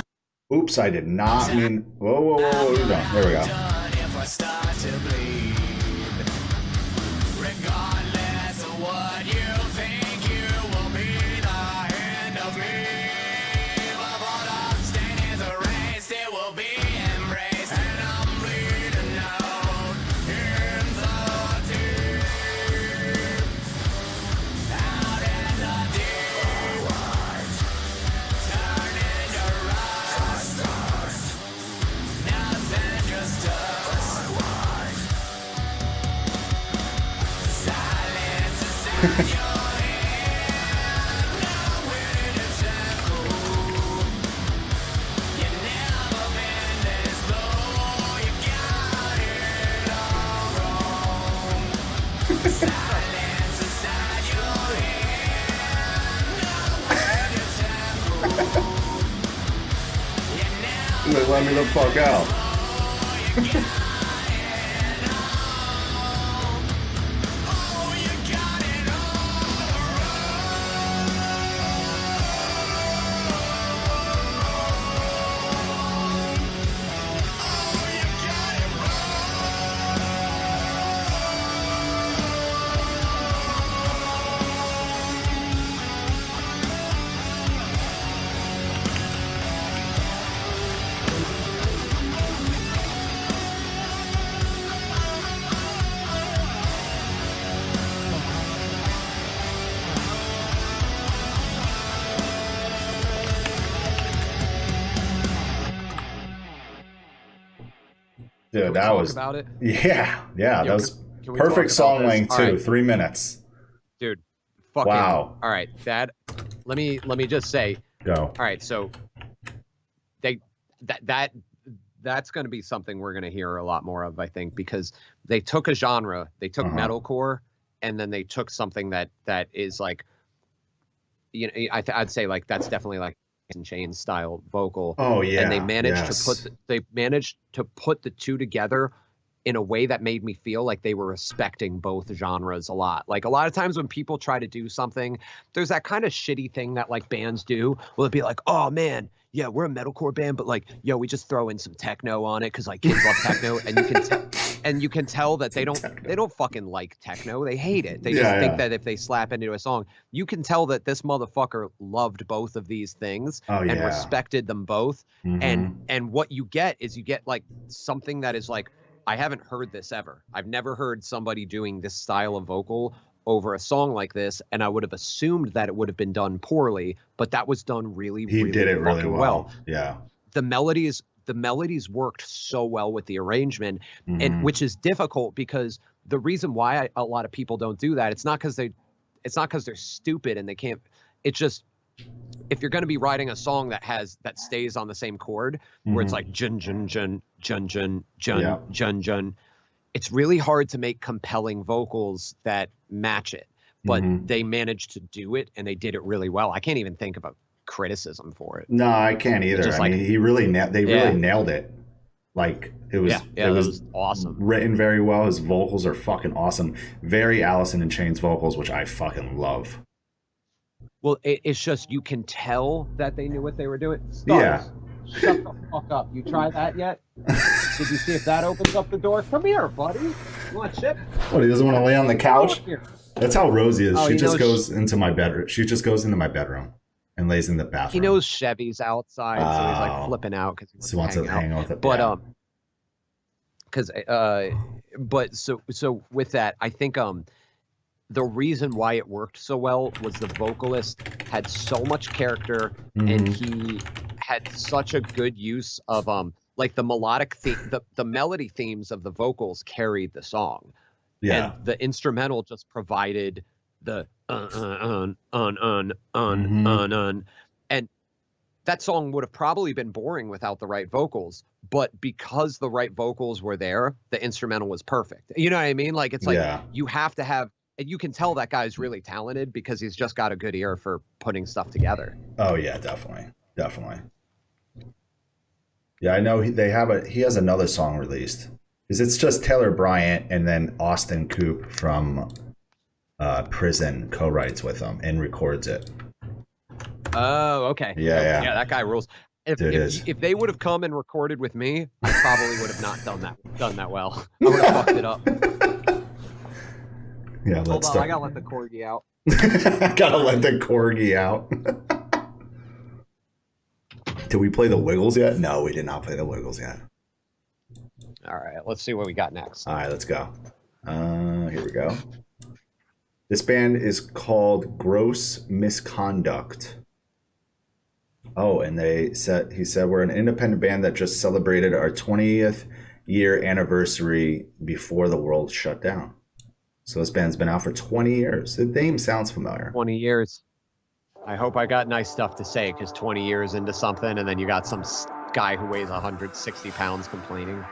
Oops, I did not mean. Whoa, you're done. There we go. If I start to bleed, regardless of what you think, you will be the end of me. But all I'm standing is a race, it will be embraced, and I'm bleeding out in the deep. Out in the deep. Turning to rust. Nothing, just dust. Silence inside your head. Nowhere to tackle. You never been this low. You got it all wrong. Silence inside your head. Nowhere to tackle. You never Let me the fuck out. Oh, you got it Dude, that was about it. Yeah, that was can we perfect talk song about this? length All too. right. 3 minutes. Dude, fucking. Wow. All right, Dad. Let me just say. Go. All right, so that's going to be something we're going to hear a lot more of, I think, because they took a genre, they took metalcore, and then they took something that is like, you know, I'd say like that's definitely like and Chain style vocal. Oh yeah. And they managed yes. to put the two together in a way that made me feel like they were respecting both genres a lot. Like a lot of times when people try to do something, there's that kind of shitty thing that like bands do. Will it be like, oh man, yeah, we're a metalcore band, but like, yo, we just throw in some techno on it because like kids love techno, and you can tell that they don't fucking like techno. They hate it. They just think that if they slap into a song, you can tell that this motherfucker loved both of these things and respected them both. And what you get is you get like something that is like, I haven't heard this ever. I've never heard somebody doing this style of vocal over a song like this, and I would have assumed that it would have been done poorly, but that was done really, he really did it really well. Yeah. The melodies worked so well with the arrangement, and which is difficult because the reason why a lot of people don't do that, it's not because they're stupid and they can't. It's just, if you're going to be writing a song that stays on the same chord, where it's like jun jun jun jun jun jun jun jun, it's really hard to make compelling vocals that match it. But they managed to do it, and they did it really well. I can't even think of a criticism for it. No, I can't either. I mean, he really really nailed it. Like it was awesome. Written very well. His vocals are fucking awesome. Very Allison in Chains vocals, which I fucking love. Well, it's just, you can tell that they knew what they were doing. Yeah. Shut the fuck up. You tried that yet? Did you see if that opens up the door? Come here, buddy. You want chip? What, he doesn't want to lay on the couch? That's how Rosie is. She just goes into my bedroom. She just goes into my bedroom and lays in the bathroom. He knows Chevy's outside, so he's like flipping out because he wants to hang out with it. But so with that, I think the reason why it worked so well was the vocalist had so much character, and he had such a good use of like the melodic the melody themes of the vocals carried the song. And the instrumental just provided the and that song would have probably been boring without the right vocals, but because the right vocals were there, the instrumental was perfect. You know what I mean? Like, it's like you have to have, and you can tell that guy's really talented because he's just got a good ear for putting stuff together. Oh yeah, definitely. Yeah, I know he has another song released. Because it's just Taylor Bryant and then Austin Coop from Prison co-writes with him and records it. Oh, okay. Yeah. That guy rules. If they would have come and recorded with me, I probably would have not done that well. I would have fucked it up. Yeah, Hold on, I gotta let the corgi out. Gotta let the corgi out. Did we play the Wiggles yet? No, we did not play the Wiggles yet. All right, let's see what we got next. All right, let's go. Here we go. This band is called Gross Misconduct. Oh, and he said we're an independent band that just celebrated our 20th year anniversary before the world shut down. So this band's been out for 20 years. The name sounds familiar. 20 years. I hope I got nice stuff to say, because 20 years into something, and then you got some guy who weighs 160 pounds complaining.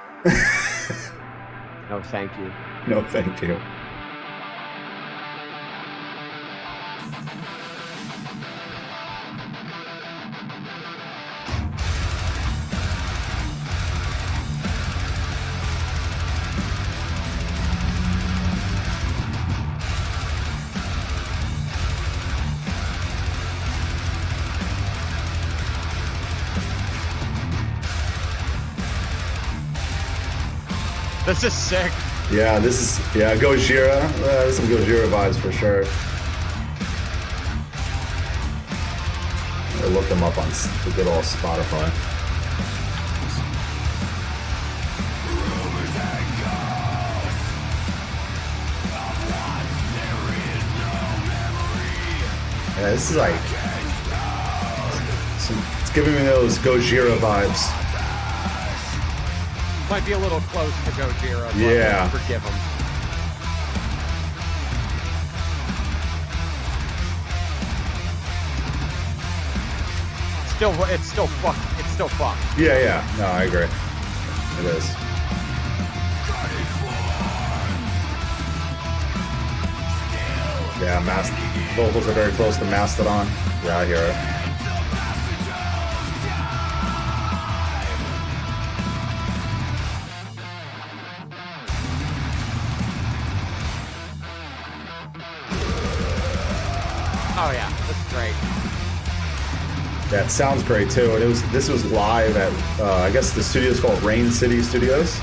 No, thank you. No, thank you. This is sick. Yeah, Gojira. There's some Gojira vibes for sure. I'll look them up on the good old Spotify. Yeah, this is like, it's giving me those Gojira vibes. Might be a little close to Gojira, but yeah. Forgive him. It's still fucked. Yeah. No, I agree. It is. Yeah, vocals are very close to Mastodon. Yeah, I hear it. Oh yeah, that's great. That sounds great too. And this was live at I guess the studio's called Rain City Studios.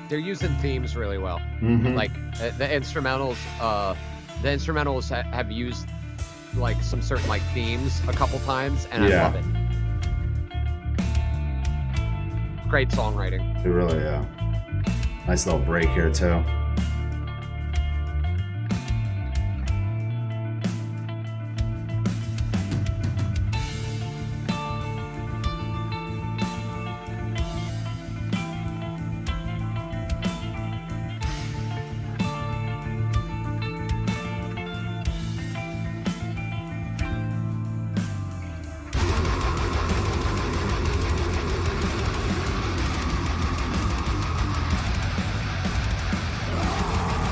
They're using themes really well. Mm-hmm. Like the instrumentals have used like some certain like themes a couple times, and I love it. Great songwriting. It really, yeah. Nice little break here too.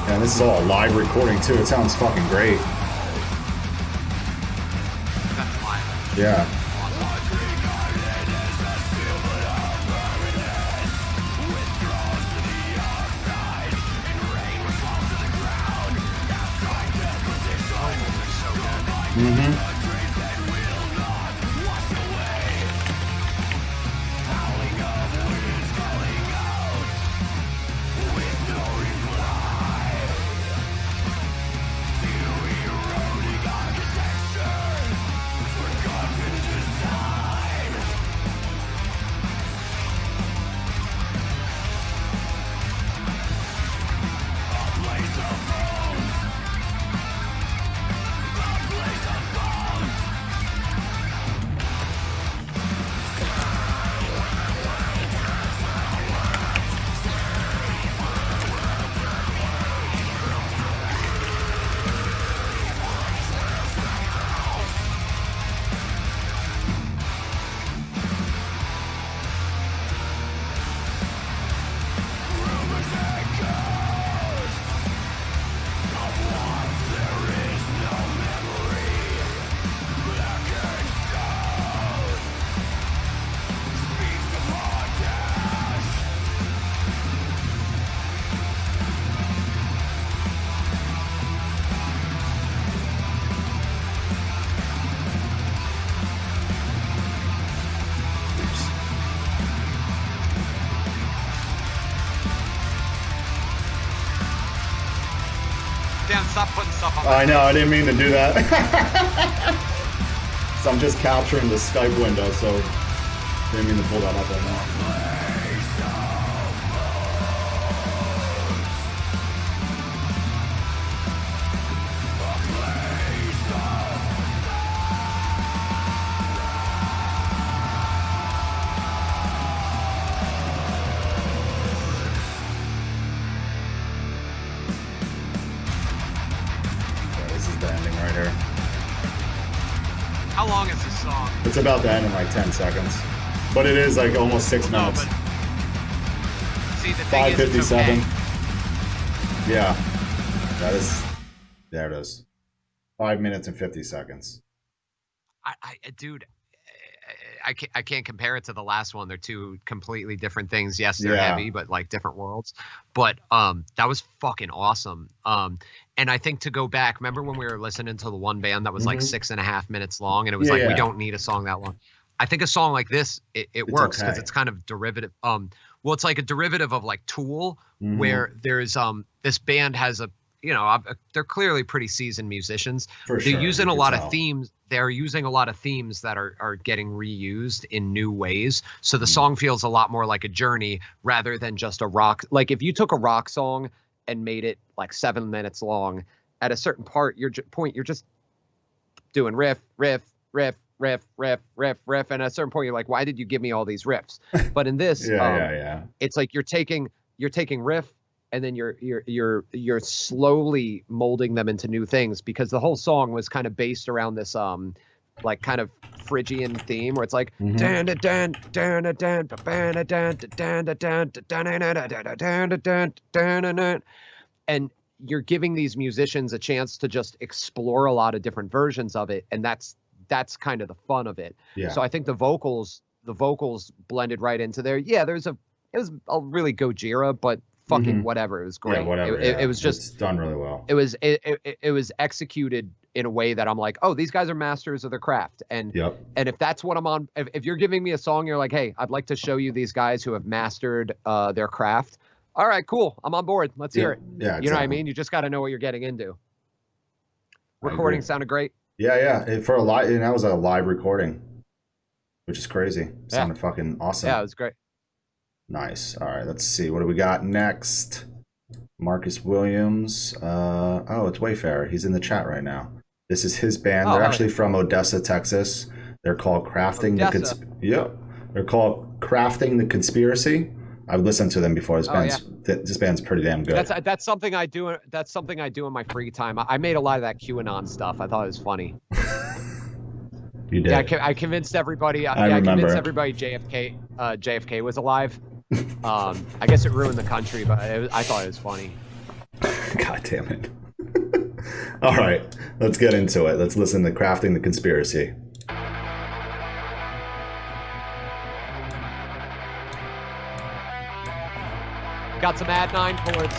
And this is all a live recording too. It sounds fucking great. That's live. Yeah. Mm-hmm. Dan, stop putting stuff on. I know, I didn't mean to do that. So I'm just capturing the Skype window, so didn't mean to pull that up right now. The ending right here. How long is this song? It's about to end in like 10 seconds. But it is like almost 6 minutes. But see, the thing is, it's 5:57. okay. Yeah. That is, there it is. 5 minutes and 50 seconds. Dude, I can't compare it to the last one. They're two completely different things. Yes, they're heavy, but like different worlds. But that was fucking awesome. And I think to go back, remember when we were listening to the one band that was like 6.5 minutes long, and it was we don't need a song that long. I think a song like this, it works because it's kind of derivative. Well, it's like a derivative of like Tool, where there's this band has a, you know, they're clearly pretty seasoned musicians. For they're sure, using you a can lot tell. of themes. They're using a lot of themes that are getting reused in new ways. So the song feels a lot more like a journey rather than just a rock. Like if you took a rock song and made it like 7 minutes long, at a certain part, you're just doing riff, riff, riff, riff, riff, riff, riff, and at a certain point, you're like, why did you give me all these riffs? But in this, it's like you're taking riff, and then you're slowly molding them into new things, because the whole song was kind of based around this like kind of Phrygian theme where it's like and you're giving these musicians a chance to just explore a lot of different versions of it, and that's kind of the fun of it. Yeah. So I think the vocals blended right into there. Yeah, it was a really Gojira, but fucking whatever. It was great. Yeah, whatever. It was just it's done really well. It was executed in a way that I'm like, oh, these guys are masters of their craft. And and if that's what I'm on, if you're giving me a song, you're like, hey, I'd like to show you these guys who have mastered their craft. All right, cool. I'm on board. Let's hear it. Yeah, exactly. You know what I mean? You just got to know what you're getting into. Recording sounded great. Yeah. For a live, and that was a live recording, which is crazy. Sounded fucking awesome. Yeah, it was great. Nice. All right, let's see. What do we got next? Marcus Williams. Oh, it's Wayfarer. He's in the chat right now. This is his band. They're actually from Odessa, Texas. They're called Crafting They're called Crafting the Conspiracy. I've listened to them before. This band's pretty damn good. That's something I do. That's something I do in my free time. I made a lot of that QAnon stuff. I thought it was funny. You did. Yeah, I convinced everybody. I convinced everybody JFK was alive. I guess it ruined the country, but I thought it was funny. God damn it. All right, let's get into it. Let's listen to Crafting the Conspiracy. Got some Ad 9 chords.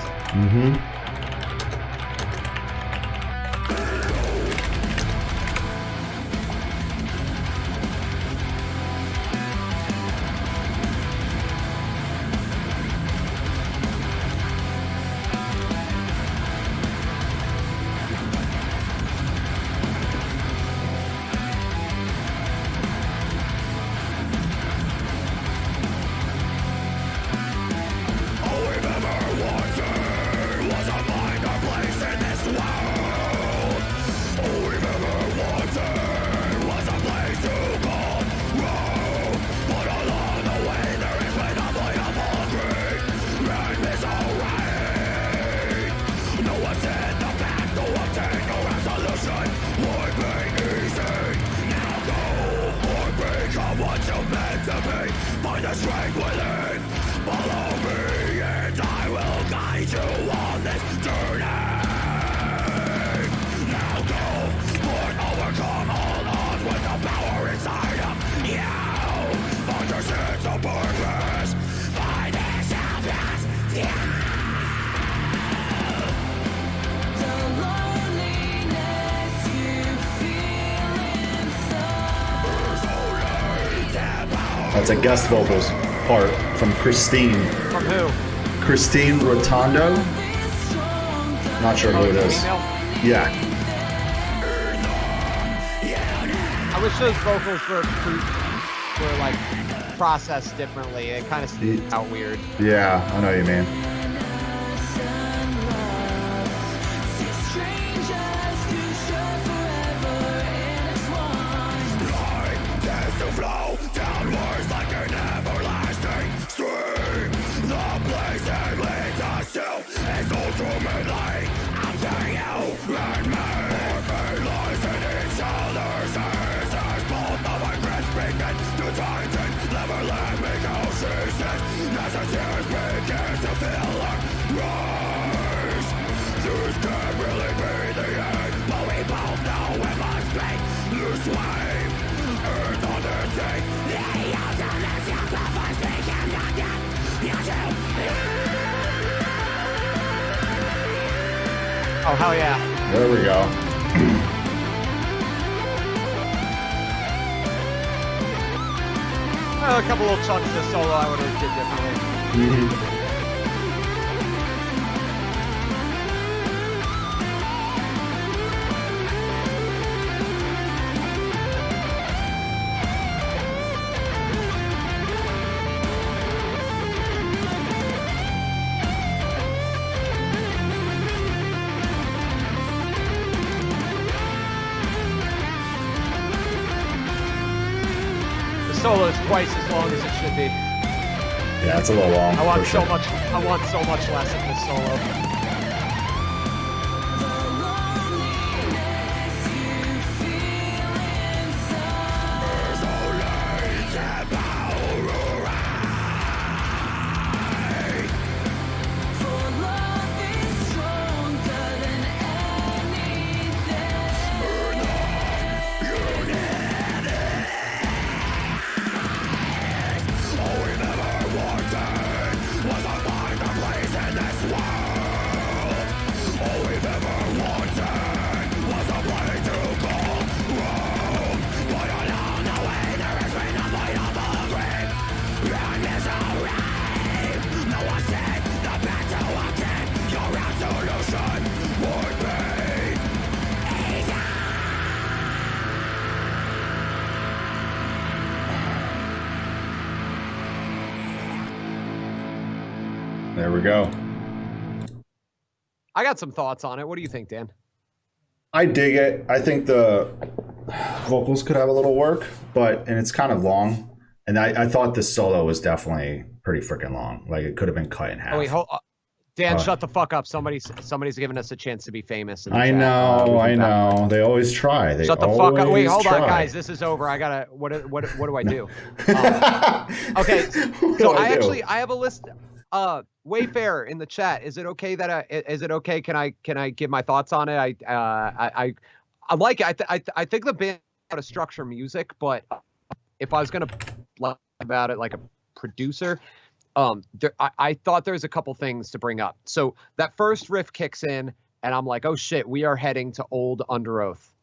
That's a guest vocals part from Christine. From who? Christine Rotondo. Not sure who it is. Yeah. I wish those vocals were like processed differently. It kind of seemed out weird. Yeah, I know what you mean. Oh, hell yeah. There we go. A couple little chunks of solo I would have did differently. Solo is twice as long as it should be. Yeah, it's a little long. I want for so sure. much. I want so much less of this solo. There we go. I got some thoughts on it. What do you think, Dan? I dig it. I think the vocals could have a little work, and it's kind of long. And I thought the solo was definitely pretty freaking long. Like it could have been cut in half. Oh wait, Dan, shut the fuck up. Somebody's giving us a chance to be famous. In the I chat. know, I know. They always try. Shut the fuck up. Wait, hold on, guys. This is over. I gotta. What do I do? Okay. So I have a list. Wayfair in the chat. Is it okay that Can I give my thoughts on it? I like it. I think the band how to structure music, but if I was gonna talk about it like a producer, I thought there's a couple things to bring up. So that first riff kicks in, and I'm like, oh shit, we are heading to old Under Oath.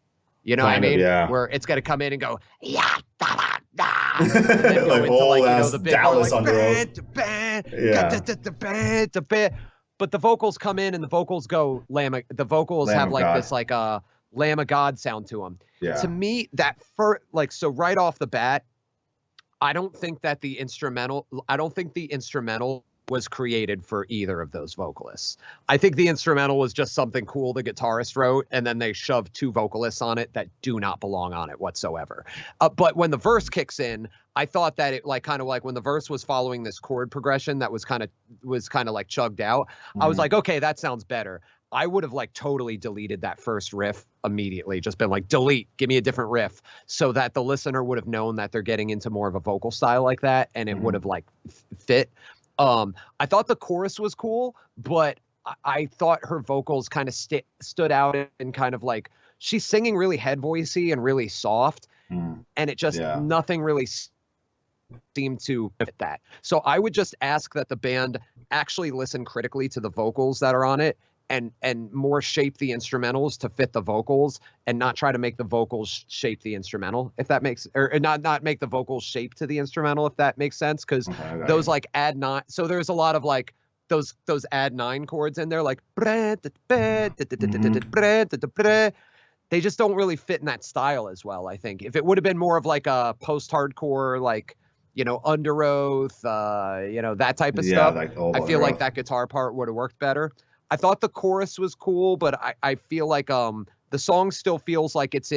You know what I mean? Yeah. Where it's gonna come in and go, yeah, da, da, da. And then go like into old like, you know, ass the big Dallas part, like, Under Oath. But the vocals come in and the vocals go the vocals Lamb have of like God. this like a Lamb of God sound to them. Yeah. To me, that so right off the bat, I don't think the instrumental was created for either of those vocalists. I think the instrumental was just something cool the guitarist wrote, and then they shoved two vocalists on it that do not belong on it whatsoever. But when the verse kicks in, I thought that it kind of like when the verse was following this chord progression that was kind of like chugged out, I was like, okay, that sounds better. I would have like totally deleted that first riff immediately, just been like, delete, give me a different riff, so that the listener would have known that they're getting into more of a vocal style like that, and it would have like fit. I thought the chorus was cool, but I thought her vocals kind of stood out and kind of like she's singing really head voicey and really soft, and it just nothing really seemed to fit that. So I would just ask that the band actually listen critically to the vocals that are on it and more shape the instrumentals to fit the vocals and not try to make the vocals shape the instrumental, if that makes, or not make the vocals shape to the instrumental, if that makes sense. Cause those like add nine. So there's a lot of like those add nine chords in there, like they just don't really fit in that style as well. I think if it would have been more of like a post-hardcore, like, you know, Under Oath, you know, that type of stuff, like I feel like that guitar part would have worked better. I thought the chorus was cool, but I feel like the song still feels like it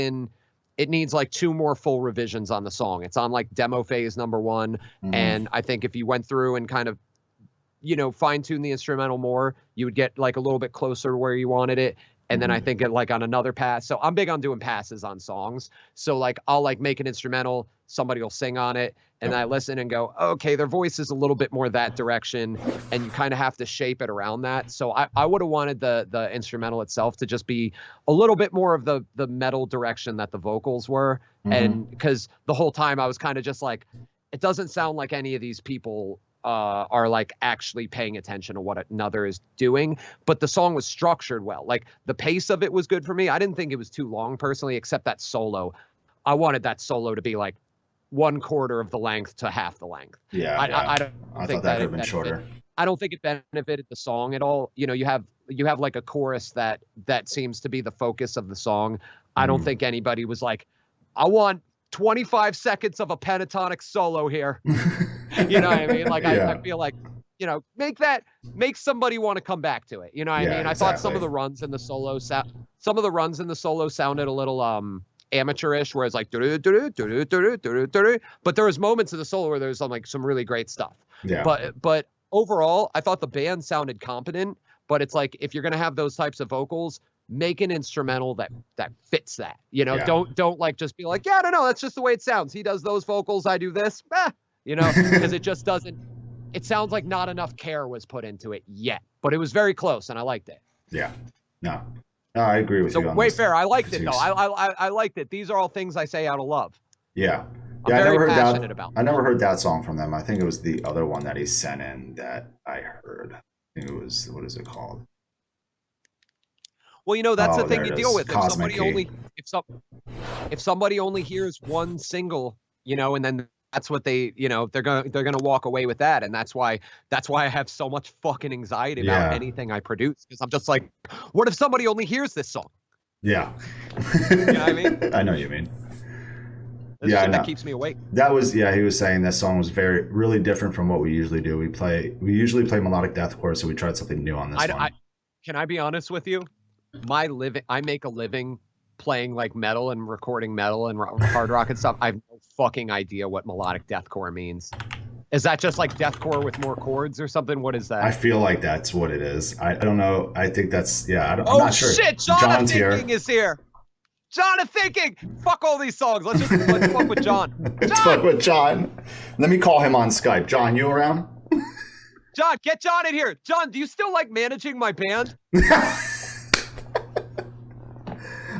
needs like two more full revisions on the song. It's on like demo phase number 1. And I think if you went through and kind of, you know, fine tune the instrumental more, you would get like a little bit closer to where you wanted it. And then I think it like on another pass. So I'm big on doing passes on songs. So like I'll like make an instrumental, somebody will sing on it, and I listen and go, okay, their voice is a little bit more that direction, and you kind of have to shape it around that. So I would have wanted the instrumental itself to just be a little bit more of the metal direction that the vocals were. And because the whole time I was kind of just like, it doesn't sound like any of these people are like actually paying attention to what another is doing, but the song was structured well. Like the pace of it was good for me. I didn't think it was too long personally, except that solo. I wanted that solo to be like 1/4 of the length to half the length. I don't think that could have been shorter. I don't think it benefited the song at all. You know, you have like a chorus that seems to be the focus of the song. I don't think anybody was like, I want 25 seconds of a pentatonic solo here. You know what I mean? Like I feel like, you know, make somebody want to come back to it. You know what I mean? I thought some of the runs in the solo sounded a little amateurish, where it's like but there was moments of the solo where there's some really great stuff. Yeah. But overall, I thought the band sounded competent. But it's like, if you're gonna have those types of vocals, make an instrumental that fits that. Don't like just be like, yeah, no, that's just the way it sounds. He does those vocals, I do this, because it just doesn't. It sounds like not enough care was put into it yet, but it was very close, and I liked it. Yeah, no, I agree with you. So Wayfair, I liked it though. I liked it. These are all things I say out of love. Yeah. I'm very passionate about. I never heard that song from them. I think it was the other one that he sent in that I heard. I think it was, what is it called? Well, that's the thing you deal with. If somebody only hears one single, and then that's what they're gonna walk away with that, and that's why I have so much fucking anxiety about anything I produce, because I'm just like, what if somebody only hears this song? Yeah. You know what I mean? I know what you mean. That keeps me awake. That was, he was saying this song was really different from what we usually do. We usually play melodic deathcore, so we tried something new on this one. Can I be honest with you? I make a living playing like metal and recording metal and hard rock and stuff. I have no fucking idea what melodic deathcore means. Is that just like deathcore with more chords or something? What is that? I feel like that's what it is. I don't know. I think that's, I'm not not sure. Oh shit, John's Thinking is here. John of Thinking! Fuck all these songs. Let's fuck with John. Let's fuck with John. Let me call him on Skype. John, you around? John, get John in here. John, do you still like managing my band?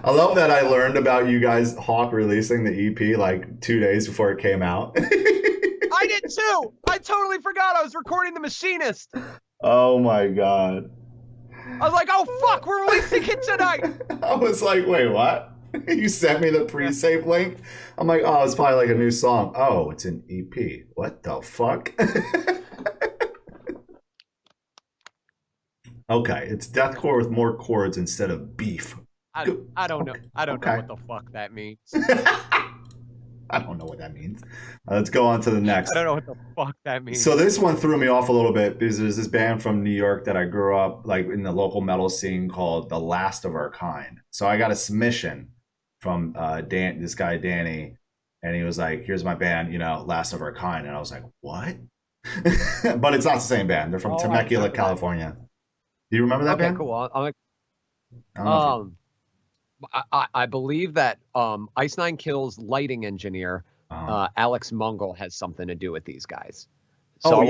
I love that I learned about you guys, Hawk, releasing the EP like 2 days before it came out. I did too. I totally forgot I was recording The Machinist. Oh my God. I was like, oh fuck, we're releasing it tonight. I was like, wait, what? You sent me the pre-save link? I'm like, oh, it's probably like a new song. Oh, it's an EP. What the fuck? Okay, it's deathcore with more chords instead of beef. I don't know. I don't know what the fuck that means. I don't know what that means. Let's go on to the next. I don't know what the fuck that means. So this one threw me off a little bit because there's this band from New York that I grew up like in the local metal scene called The Last of Our Kind. So I got a submission from this guy Danny, and he was like, "Here's my band, Last of Our Kind," and I was like, "What?" But it's not the same band. They're from Temecula, California. Do you remember that band? Okay, cool. I believe that Ice Nine Kills lighting engineer Alex Mungle has something to do with these guys. So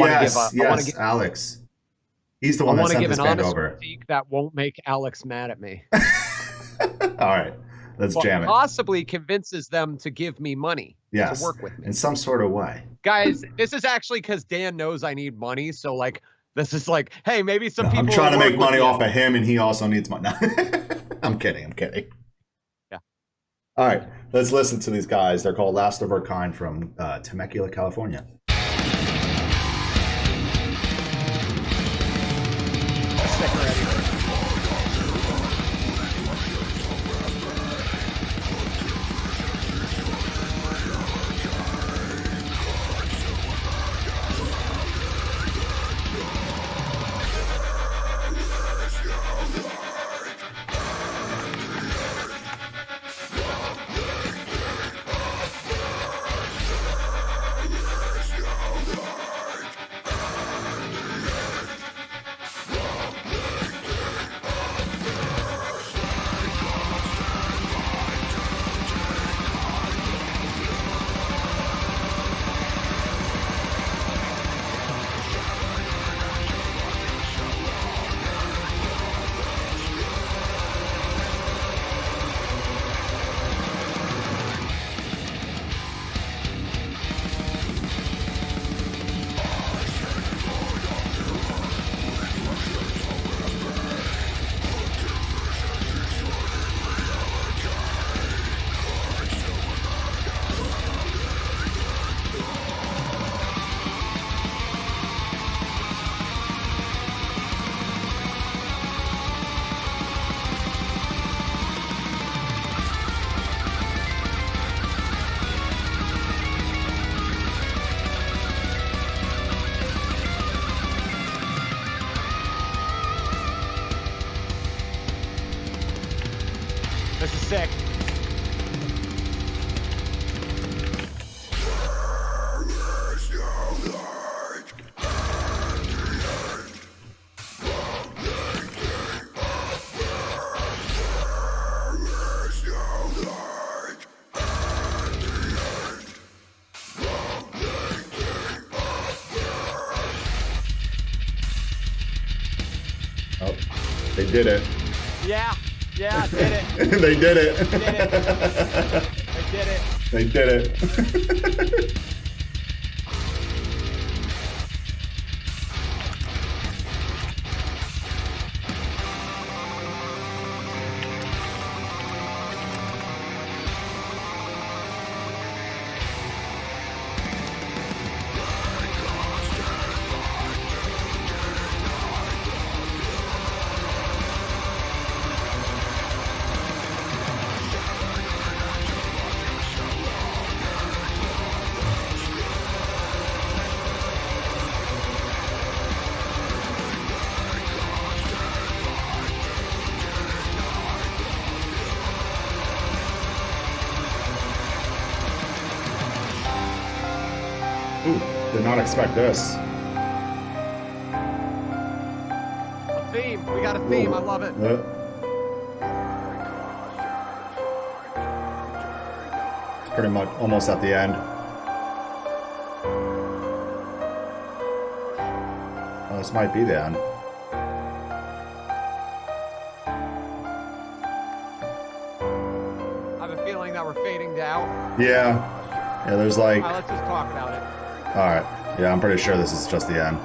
Alex. He's the one that sent this band over. I want to give an honest critique that won't make Alex mad at me. All right, let's jam it. Possibly convinces them to give me money to work with me in some sort of way. Guys, this is actually because Dan knows I need money, so like this is like, hey, maybe some people. I'm trying to make money off of him, and he also needs money. I'm kidding. Yeah. All right, let's listen to these guys. They're called Last of Our Kind from Temecula, California. Stick ready. This is sick. Oh, they did it. Yeah, did it. They did it. They did it. They did it. Ooh, did not expect this. A theme. We got a theme. I love it. It's pretty much almost at the end. Oh, this might be the end. I have a feeling that we're fading down. Yeah. Yeah, there's like... All right, let's just talk about it. Alright. Yeah, I'm pretty sure this is just the end.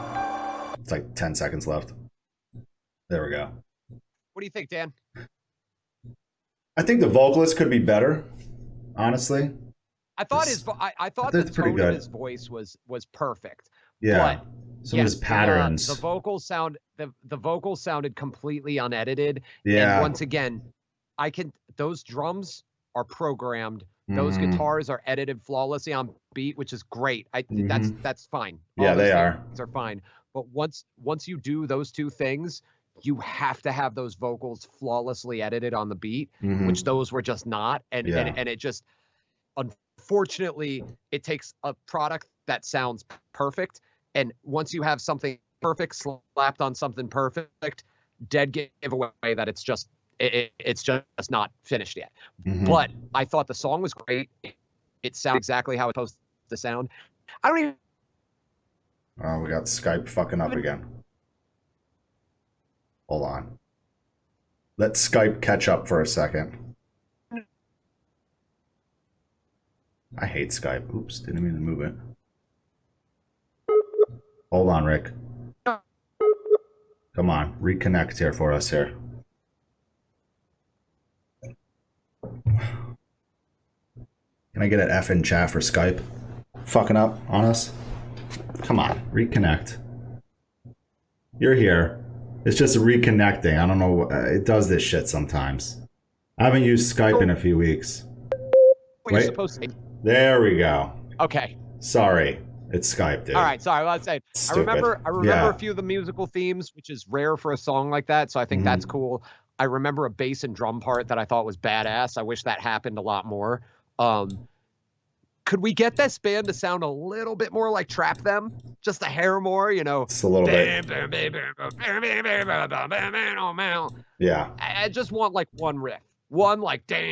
It's like 10 seconds left. There we go. What do you think, Dan? I think the vocalist could be better, honestly. I thought I thought the tone of his voice was perfect. Yeah. But some of his patterns. The vocals sounded completely unedited. Yeah. And once again, those drums are programmed. Those guitars are edited flawlessly on beat, which is great. That's fine. Yeah, they are. Things are fine. But once you do those two things, you have to have those vocals flawlessly edited on the beat, which those were just not. And it just, unfortunately, it takes a product that sounds perfect. And once you have something perfect slapped on something perfect, dead giveaway that it's just not finished yet. But I thought the song was great. It sounds exactly how it's supposed to sound. I don't even... Oh, we got Skype fucking up again. Hold on. Let Skype catch up for a second. I hate Skype. Oops, didn't mean to move it. Hold on, Rick. Come on, reconnect here for us here. Can I get an F in chat for Skype? Fucking up on us? Come on, reconnect. You're here. It's just reconnecting. I don't know. It does this shit sometimes. I haven't used Skype in a few weeks. Wait. Supposed to... There we go. Okay. Sorry. It's Skype, dude. All right. Sorry. Let's say Stupid. I remember a few of the musical themes, which is rare for a song like that. So I think that's cool. I remember a bass and drum part that I thought was badass. I wish that happened a lot more. Could we get this band to sound a little bit more like Trap Them? Just a hair more, you know? Just a little bit. Yeah. I just want like one riff. One like... I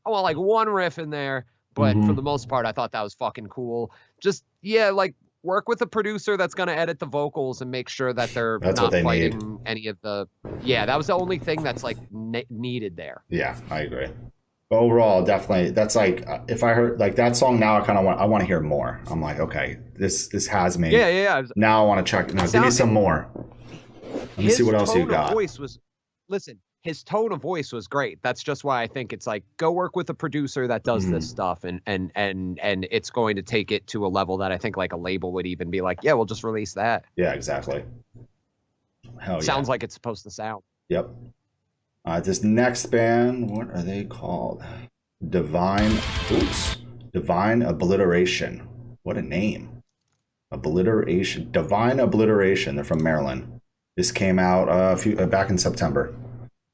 want like one riff in there. But for the most part, I thought that was fucking cool. Just, yeah, like work with a producer that's going to edit the vocals and make sure that they're not fighting any of the... Yeah, that was the only thing that's like needed there. Yeah, I agree. But overall, definitely, that's like, if I heard like that song now, I want to hear more. I'm like, okay, this has me. Yeah. Now I want to check. Now give me some more. Let me see what else you got. His tone of voice was great. That's just why I think it's like, go work with a producer that does this stuff, and it's going to take it to a level that I think like a label would even be like, yeah, we'll just release that. Yeah, exactly. Hell yeah. Sounds like it's supposed to sound. Yep. This next band, what are they called? Divine Obliteration. What a name. Divine Obliteration. They're from Maryland. This came out back in September.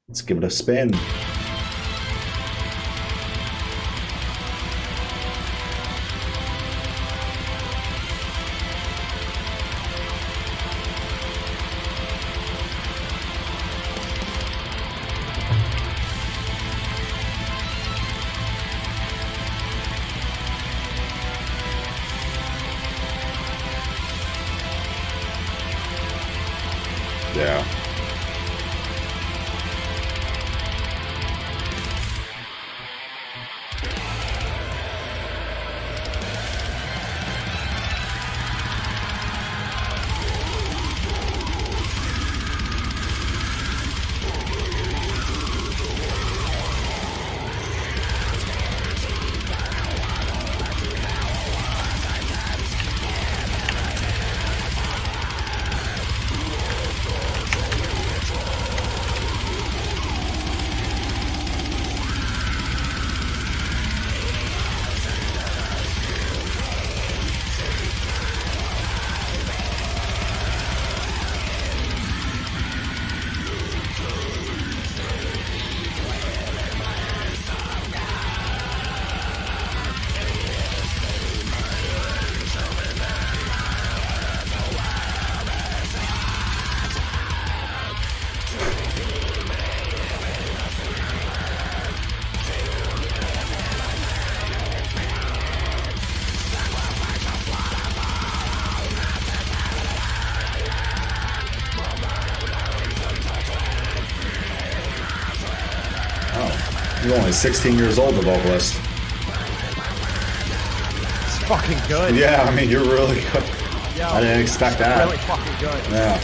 Let's give it a spin. Yeah. You're only 16 years old, the vocalist. It's fucking good. Yeah, I mean, you're really good. Yo, I didn't expect that. Really fucking good. Yeah.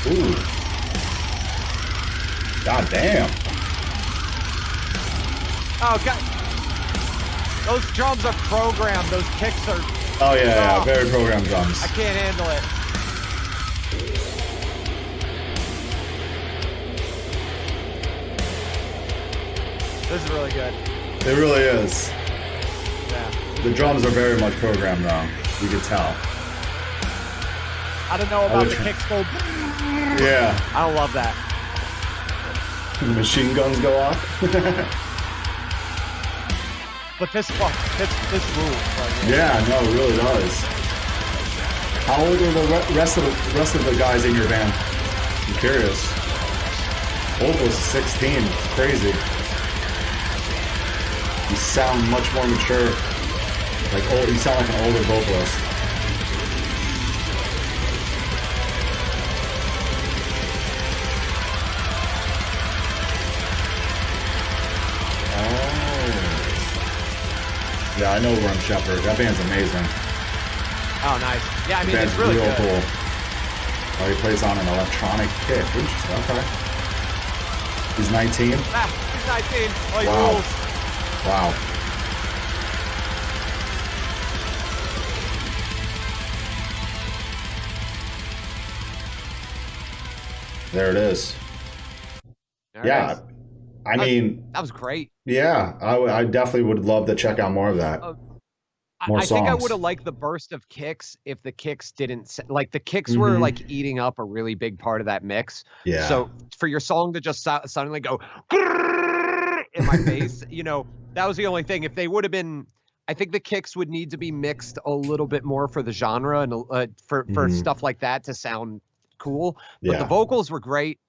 Ooh. God damn. Oh, God. Those drums are programmed. Those kicks are... Oh, yeah, very programmed drums. I can't handle it. This is really good. It really is. Yeah. The drums are very much programmed, though. You can tell. I don't know about would the try- kicks go... Yeah. I don't love that. The machine guns go off. But this rules. Like, Yeah, no, it really does. How old are the rest of the guys in your band? I'm curious. Old was 16. It's crazy. You sound much more mature. Like old. You sound like an older vocalist. Yeah, I know Worm Shepherd. That band's amazing. oh, nice. Yeah, I mean, Band's it's really real good. cool. Oh, he plays on an electronic kit. Interesting. Okay. He's 19. Ah, he's 19. Oh, he Wow. rules. Wow. There it is. There it Yeah. is. I mean, That was great. yeah, I definitely would love to check out more of that. More I think I songs. would have liked the burst of kicks if the kicks didn't like the kicks were like eating up a really big part of that mix. Yeah. So for your song to just suddenly go in my face, you know, that was the only thing. If they would have been, I think the kicks would need to be mixed a little bit more for the genre and for stuff like that to sound cool. But the Yeah. vocals were great.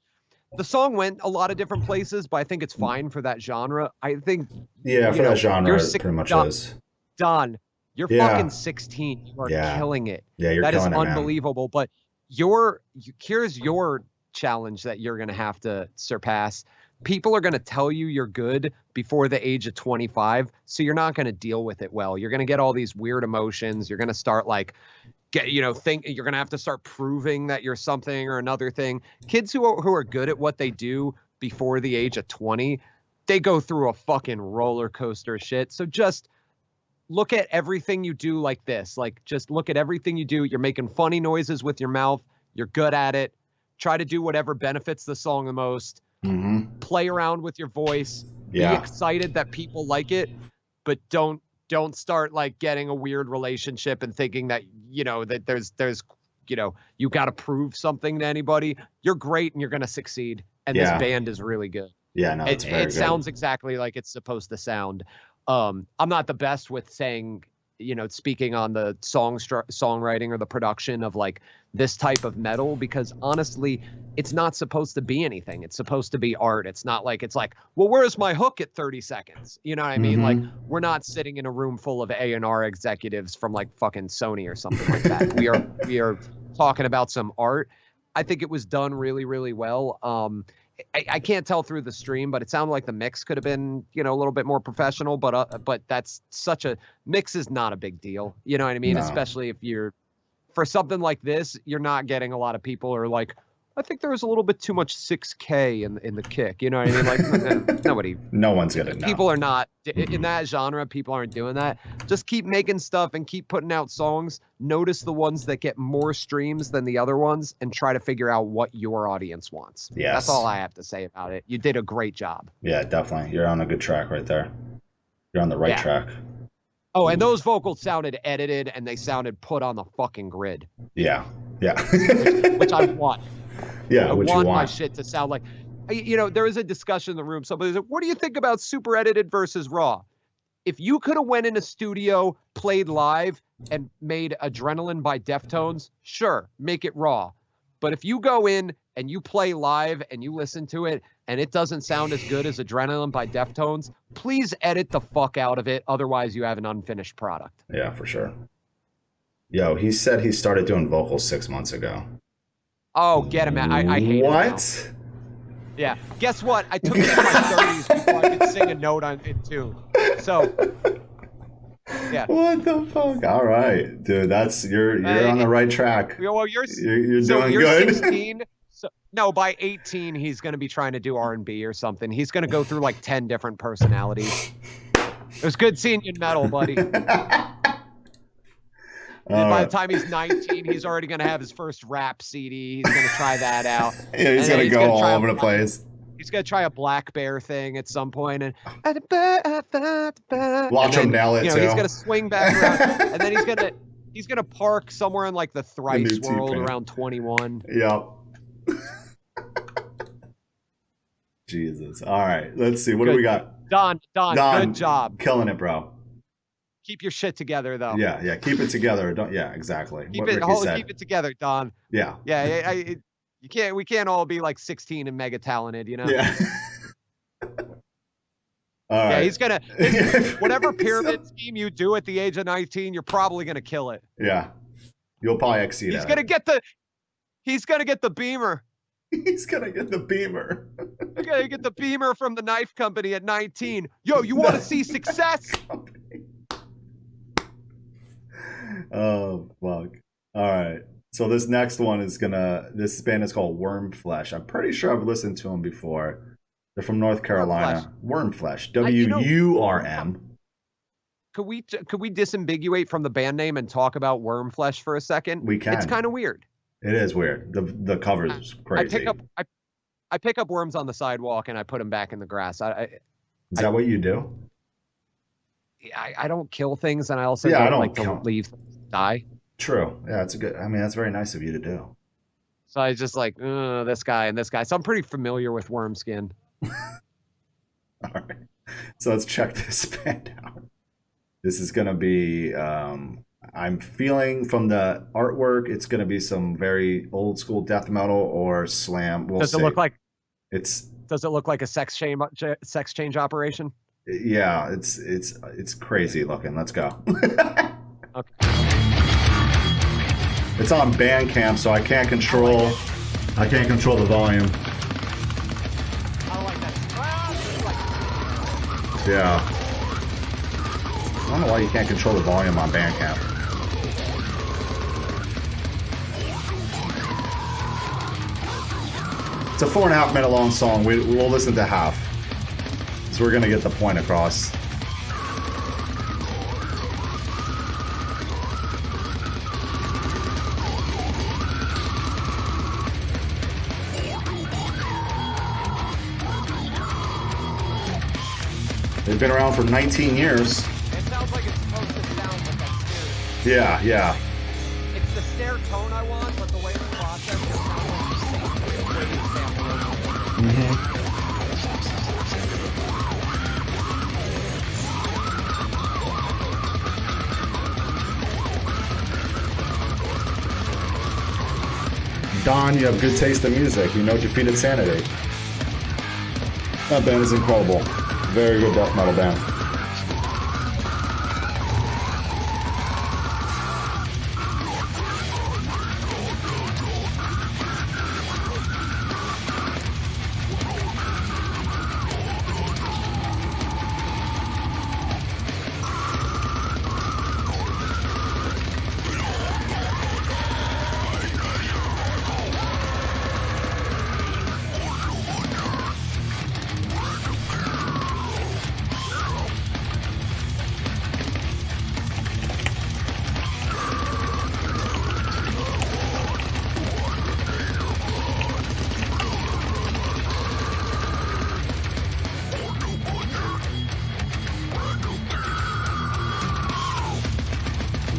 The song went a lot of different places, but I think it's fine for that genre. I think Yeah, for you know, that genre, you're it pretty much Don, is. Don, you're Yeah. fucking 16. You are Yeah. killing it. Yeah, you're That is killing it, man. unbelievable. But here's your challenge that you're going to have to surpass. People are going to tell you you're good before the age of 25, so you're not going to deal with it well. You're going to get all these weird emotions. You're going to start like you're going to have to start proving that you're something or another thing. Kids who are good at what they do before the age of 20, they go through a fucking roller coaster of shit. So just look at everything you do like this. Like, just look at everything you do. You're making funny noises with your mouth. You're good at it. Try to do whatever benefits the song the most. Play around with your voice. Yeah. Be excited that people like it, but don't don't start like getting a weird relationship and thinking that, you know, that there's, you know, you got to prove something to anybody. You're great and you're going to succeed. And this band is really good. Yeah, no, it's very it good. sounds exactly like it's supposed to sound. I'm not the best with saying, you know, speaking on the songwriting or the production of like this type of metal, because honestly, it's not supposed to be anything. It's supposed to be art. It's not like, it's like, well, where's my hook at 30 seconds? You know what I mean? Like, we're not sitting in a room full of A&R executives from like fucking Sony or something like that. We are talking about some art. I think it was done really, really well. I can't tell through the stream, but it sounded like the mix could have been, you know, a little bit more professional. But that's such a mix is not a big deal. You know what I mean? No. Especially if you're for something like this, you're not getting a lot of people who are like, I think there was a little bit too much 6K in the kick. You know what I mean? Like nobody. No one's gonna know. People are not in that genre. People aren't doing that. Just keep making stuff and keep putting out songs. Notice the ones that get more streams than the other ones, and try to figure out what your audience wants. Yes. That's all I have to say about it. You did a great job. Yeah, definitely. You're on a good track right there. You're on the right track. Oh, and those vocals sounded edited, and they sounded put on the fucking grid. Yeah, yeah. which I want. Yeah, I want my shit to sound like, you know, there was a discussion in the room. Somebody said, what do you think about super edited versus raw? If you could have went in a studio, played live, and made Adrenaline by Deftones, sure, make it raw. But if you go in and you play live and you listen to it and it doesn't sound as good as Adrenaline by Deftones, please edit the fuck out of it. Otherwise, you have an unfinished product. Yeah, for sure. Yo, he said he started doing vocals 6 months ago. Oh, get him out. I hate what? Him now. Yeah. Guess what? I took it in my 30s before I could sing a note on it, too. So, yeah. What the fuck? All right, dude. That's you're on the right track. Well, you're doing good. 16. So, no, by 18, he's going to be trying to do R&B or something. He's going to go through like 10 different personalities. It was good seeing you in metal, buddy. And by the time he's 19, he's already going to have his first rap CD. He's going to try that out. Yeah, he's going to go all over the place. He's going to try a Black Bear thing at some point. And watch him nail it, you know, too. He's going to swing back around. And then he's going to park somewhere in like the Thrice world around 21. Yep. Jesus. All right. Let's see. What do we got? Don, good job. Killing it, bro. Keep your shit together, though. Yeah. Keep it together. Don't. Yeah, exactly. Keep it together, Don. Yeah. Yeah. We can't all be like 16 and mega talented, you know. Yeah. All right. He's gonna whatever pyramid scheme you do at the age of 19, you're probably gonna kill it. Yeah. You'll probably exceed. He's gonna get the Beamer. He's gonna get the Beamer. You're gonna get the Beamer from the knife company at 19. Yo, you want to see success? Oh fuck! All right, so this next one is this band is called Wormflesh. I'm pretty sure I've listened to them before. They're from North Carolina. Wormflesh. WURM. Could we disambiguate from the band name and talk about Wormflesh for a second? We can. It's kind of weird. It is weird. The cover is crazy. I pick up worms on the sidewalk and I put them back in the grass. Is that what you do? I don't kill things, and I also don't like to leave things die. True. Yeah, that's that's very nice of you to do. So I just like this guy and this guy. So I'm pretty familiar with worm skin. All right. So let's check this band out. This is gonna be I'm feeling from the artwork it's gonna be some very old school death metal or slam. Does it look like does it look like a sex change operation? Yeah, it's crazy looking. Let's go. Okay. It's on Bandcamp, so I can't control the volume. I like that. Yeah. I don't know why you can't control the volume on Bandcamp. It's a 4.5 minute long song. We'll listen to half. So we're gonna get the point across. They've been around for 19 years. It sounds like it's Yeah, yeah. It's the snare tone I want, but the way it's processed is not like the way you sample it. Mm-hmm. Don, you have good taste in music. You know Defeated Sanity. That band is incredible. Very good death metal band.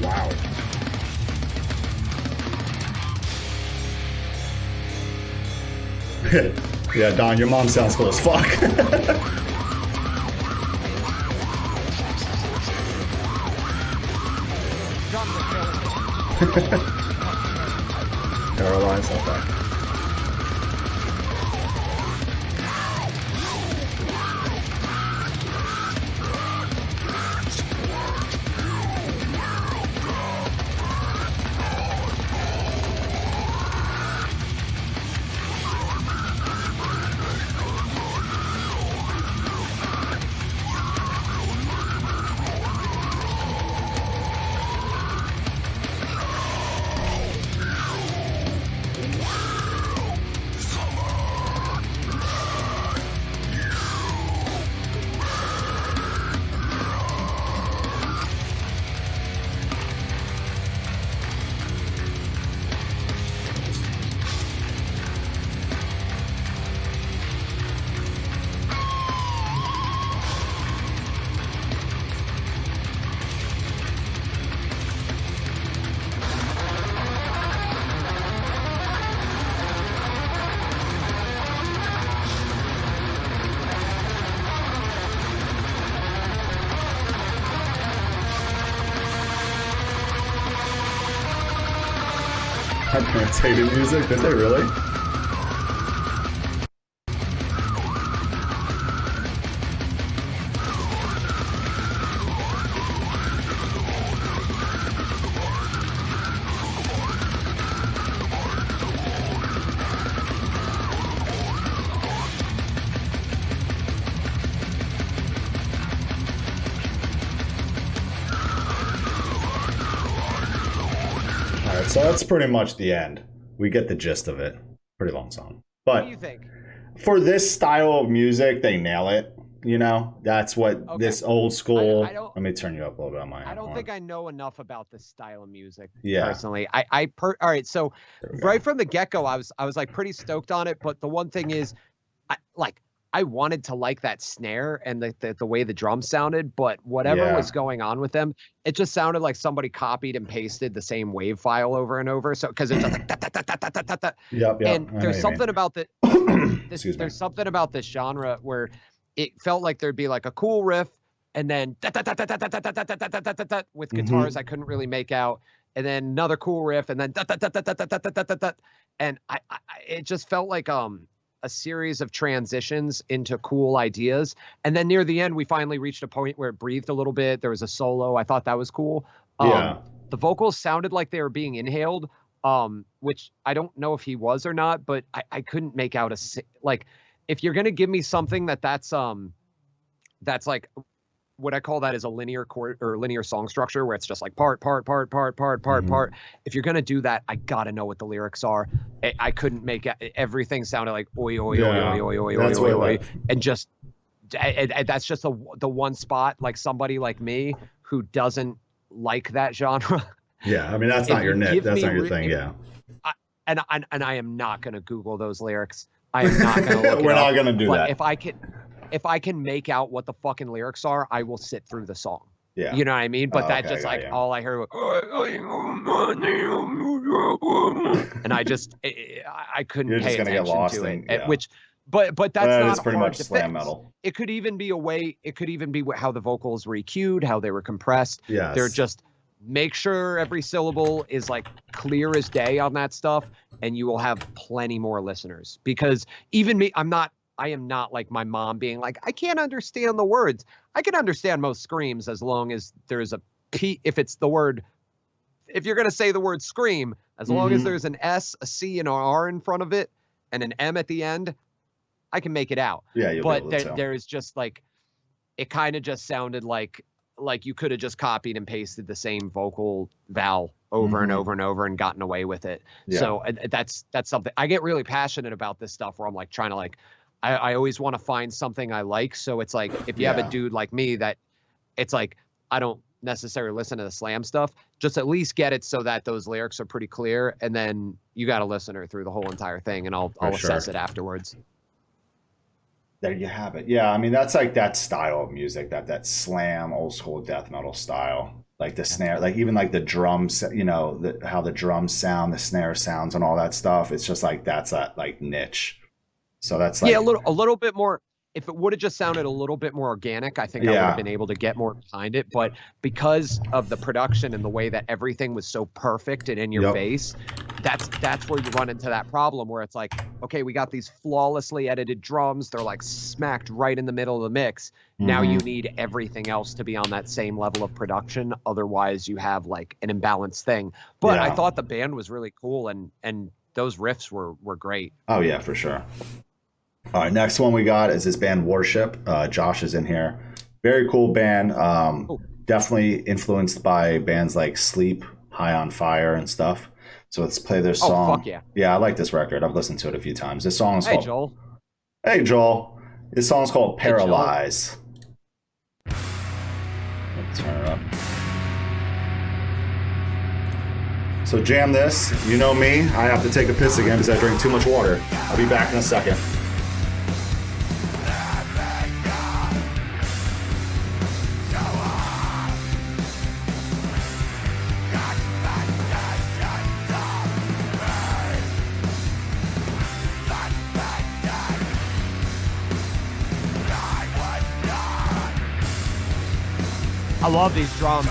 Wow. Yeah, Don, your mom sounds cool as fuck. Paralyzed, okay. My parents hated music, did they really? Alright, so that's pretty much the end. We get the gist of it. Pretty long song. What But do you think? for this style of music, they nail it. You know, that's what Okay. this old school. I don't- Let me turn you up a little bit on my. I don't horn. think I know enough about this style of music Yeah. personally. All right, so There we go. right from the get-go, I was like pretty stoked on it, but the one thing is I wanted to like that snare and the way the drums sounded, but whatever Yeah. was going on with them, it just sounded like somebody copied and pasted the same wave file over and over. So because it's just like da. Yep. And I know there's what you something mean. about this Excuse me. there's something about this genre where it felt like there'd be like a cool riff and then with guitars I couldn't really make out, and then another cool riff and then and it just felt like a series of transitions into cool ideas. And then near the end, we finally reached a point where it breathed a little bit. There was a solo. I thought that was cool. Yeah. The vocals sounded like they were being inhaled, which I don't know if he was or not, but I couldn't make out like, if you're going to give me something that's like, what I call that is a linear chord or linear song structure where it's just like part. If you're going to do that, I got to know what the lyrics are. I couldn't make it. Everything sounded like oi, oi, Yeah. oi, oi, oi, oi, That's oi, what oi, I- and just, that's just the one spot, like somebody like me who doesn't like that genre. Yeah. I mean, that's If not your you nit. give That's me not your re- thing. if- Yeah. And I am not going to Google those lyrics. I am not going to look it We're not up. gonna do But that. if I can make out what the fucking lyrics are, I will sit through the song. Yeah. You know what I mean? But that okay, just I got like you. all I heard was, and I couldn't You're pay just gonna get attention lost to it. in yeah. Which, but that's That is not pretty hard much to slam fix. metal. It could even be a way. It could even be how the vocals were EQ'd, how they were compressed. They're Yes. just make sure every syllable is like clear as day on that stuff, and you will have plenty more listeners. Because even me, I am not like my mom being like, I can't understand the words. I can understand most screams as long as there's a P. If it's the word, if you're going to say the word scream, as long as there's an S, a C, and an R in front of it, and an M at the end, I can make it out. Yeah, you'll But be able to. there is just like, it kind of just sounded like you could have just copied and pasted the same vocal vowel over and over and over and gotten away with it. Yeah. So that's something I get really passionate about this stuff where I'm like trying to like, I always want to find something I like. So it's like, if you have a dude like me that it's like, I don't necessarily listen to the slam stuff, just at least get it so that those lyrics are pretty clear. And then you got a listener through the whole entire thing and I'll assess it afterwards. There you have it. Yeah, I mean that's like that style of music, that slam old school death metal style. Like the snare, like even like the drums, you know, how the drums sound, the snare sounds, and all that stuff. It's just like that's that like niche. So that's like yeah, a little bit more. If it would have just sounded a little bit more organic, I think I would have been able to get more behind it. But because of the production and the way that everything was so perfect and in your face, that's where you run into that problem where it's like, okay, we got these flawlessly edited drums. They're like smacked right in the middle of the mix. Now you need everything else to be on that same level of production. Otherwise, you have like an imbalanced thing. But I thought the band was really cool and those riffs were great. Oh yeah, for sure. All right, next one we got is this band Worship. Josh is in here. Very cool band. Definitely influenced by bands like Sleep, High on Fire, and stuff. So let's play their song. Oh, fuck yeah. Yeah, I like this record. I've listened to it a few times. This song is called... Joel. Hey, Joel. This song's called Paralyze. Let's turn it up. So jam this. You know me. I have to take a piss again because I drink too much water. I'll be back in a second. I love these drums.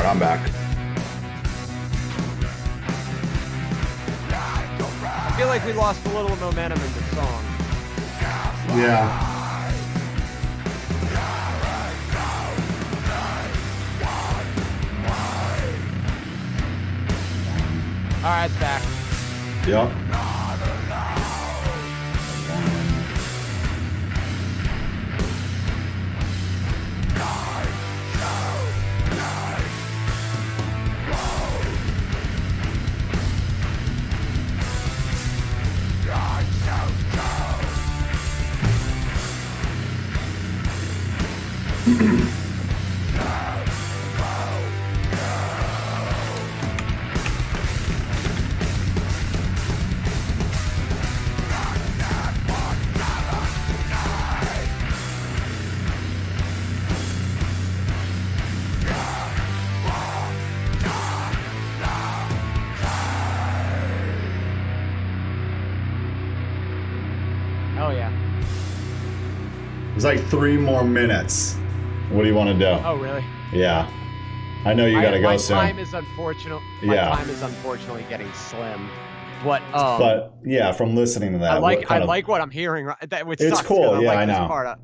I'm back. I feel like we lost a little momentum in the song. Yeah. All right, it's back. Yep. yeah. There's like 3 more minutes. What do you want to do? Oh, really? Yeah. I know you got to go soon. My time is unfortunately getting slim. But yeah, from listening to that, I like what I'm hearing. It's cool. Yeah, I know.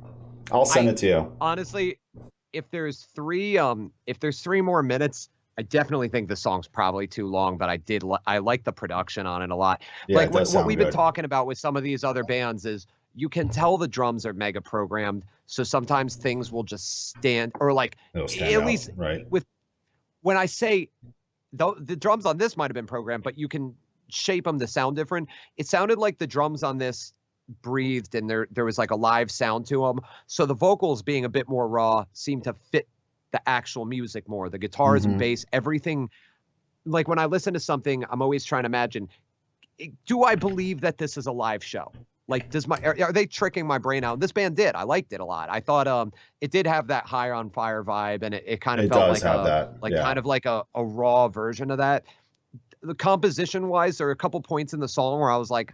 I'll send it to you. Honestly, if there's 3 more minutes, I definitely think the song's probably too long. But I like the production on it a lot. Yeah, like what we've been talking about with some of these other bands is you can tell the drums are mega programmed. So sometimes things will just stand, or like at least right. with when I say the drums on this might have been programmed, but you can shape them to sound different. It sounded like the drums on this breathed and there was like a live sound to them. So the vocals being a bit more raw seemed to fit the actual music more. The guitars and bass, everything. Like when I listen to something, I'm always trying to imagine, do I believe that this is a live show? Like, are they tricking my brain out? This band did. I liked it a lot. I thought it did have that Higher on Fire vibe, and it kind of felt like kind of like a raw version of that. The composition wise, there are a couple points in the song where I was like,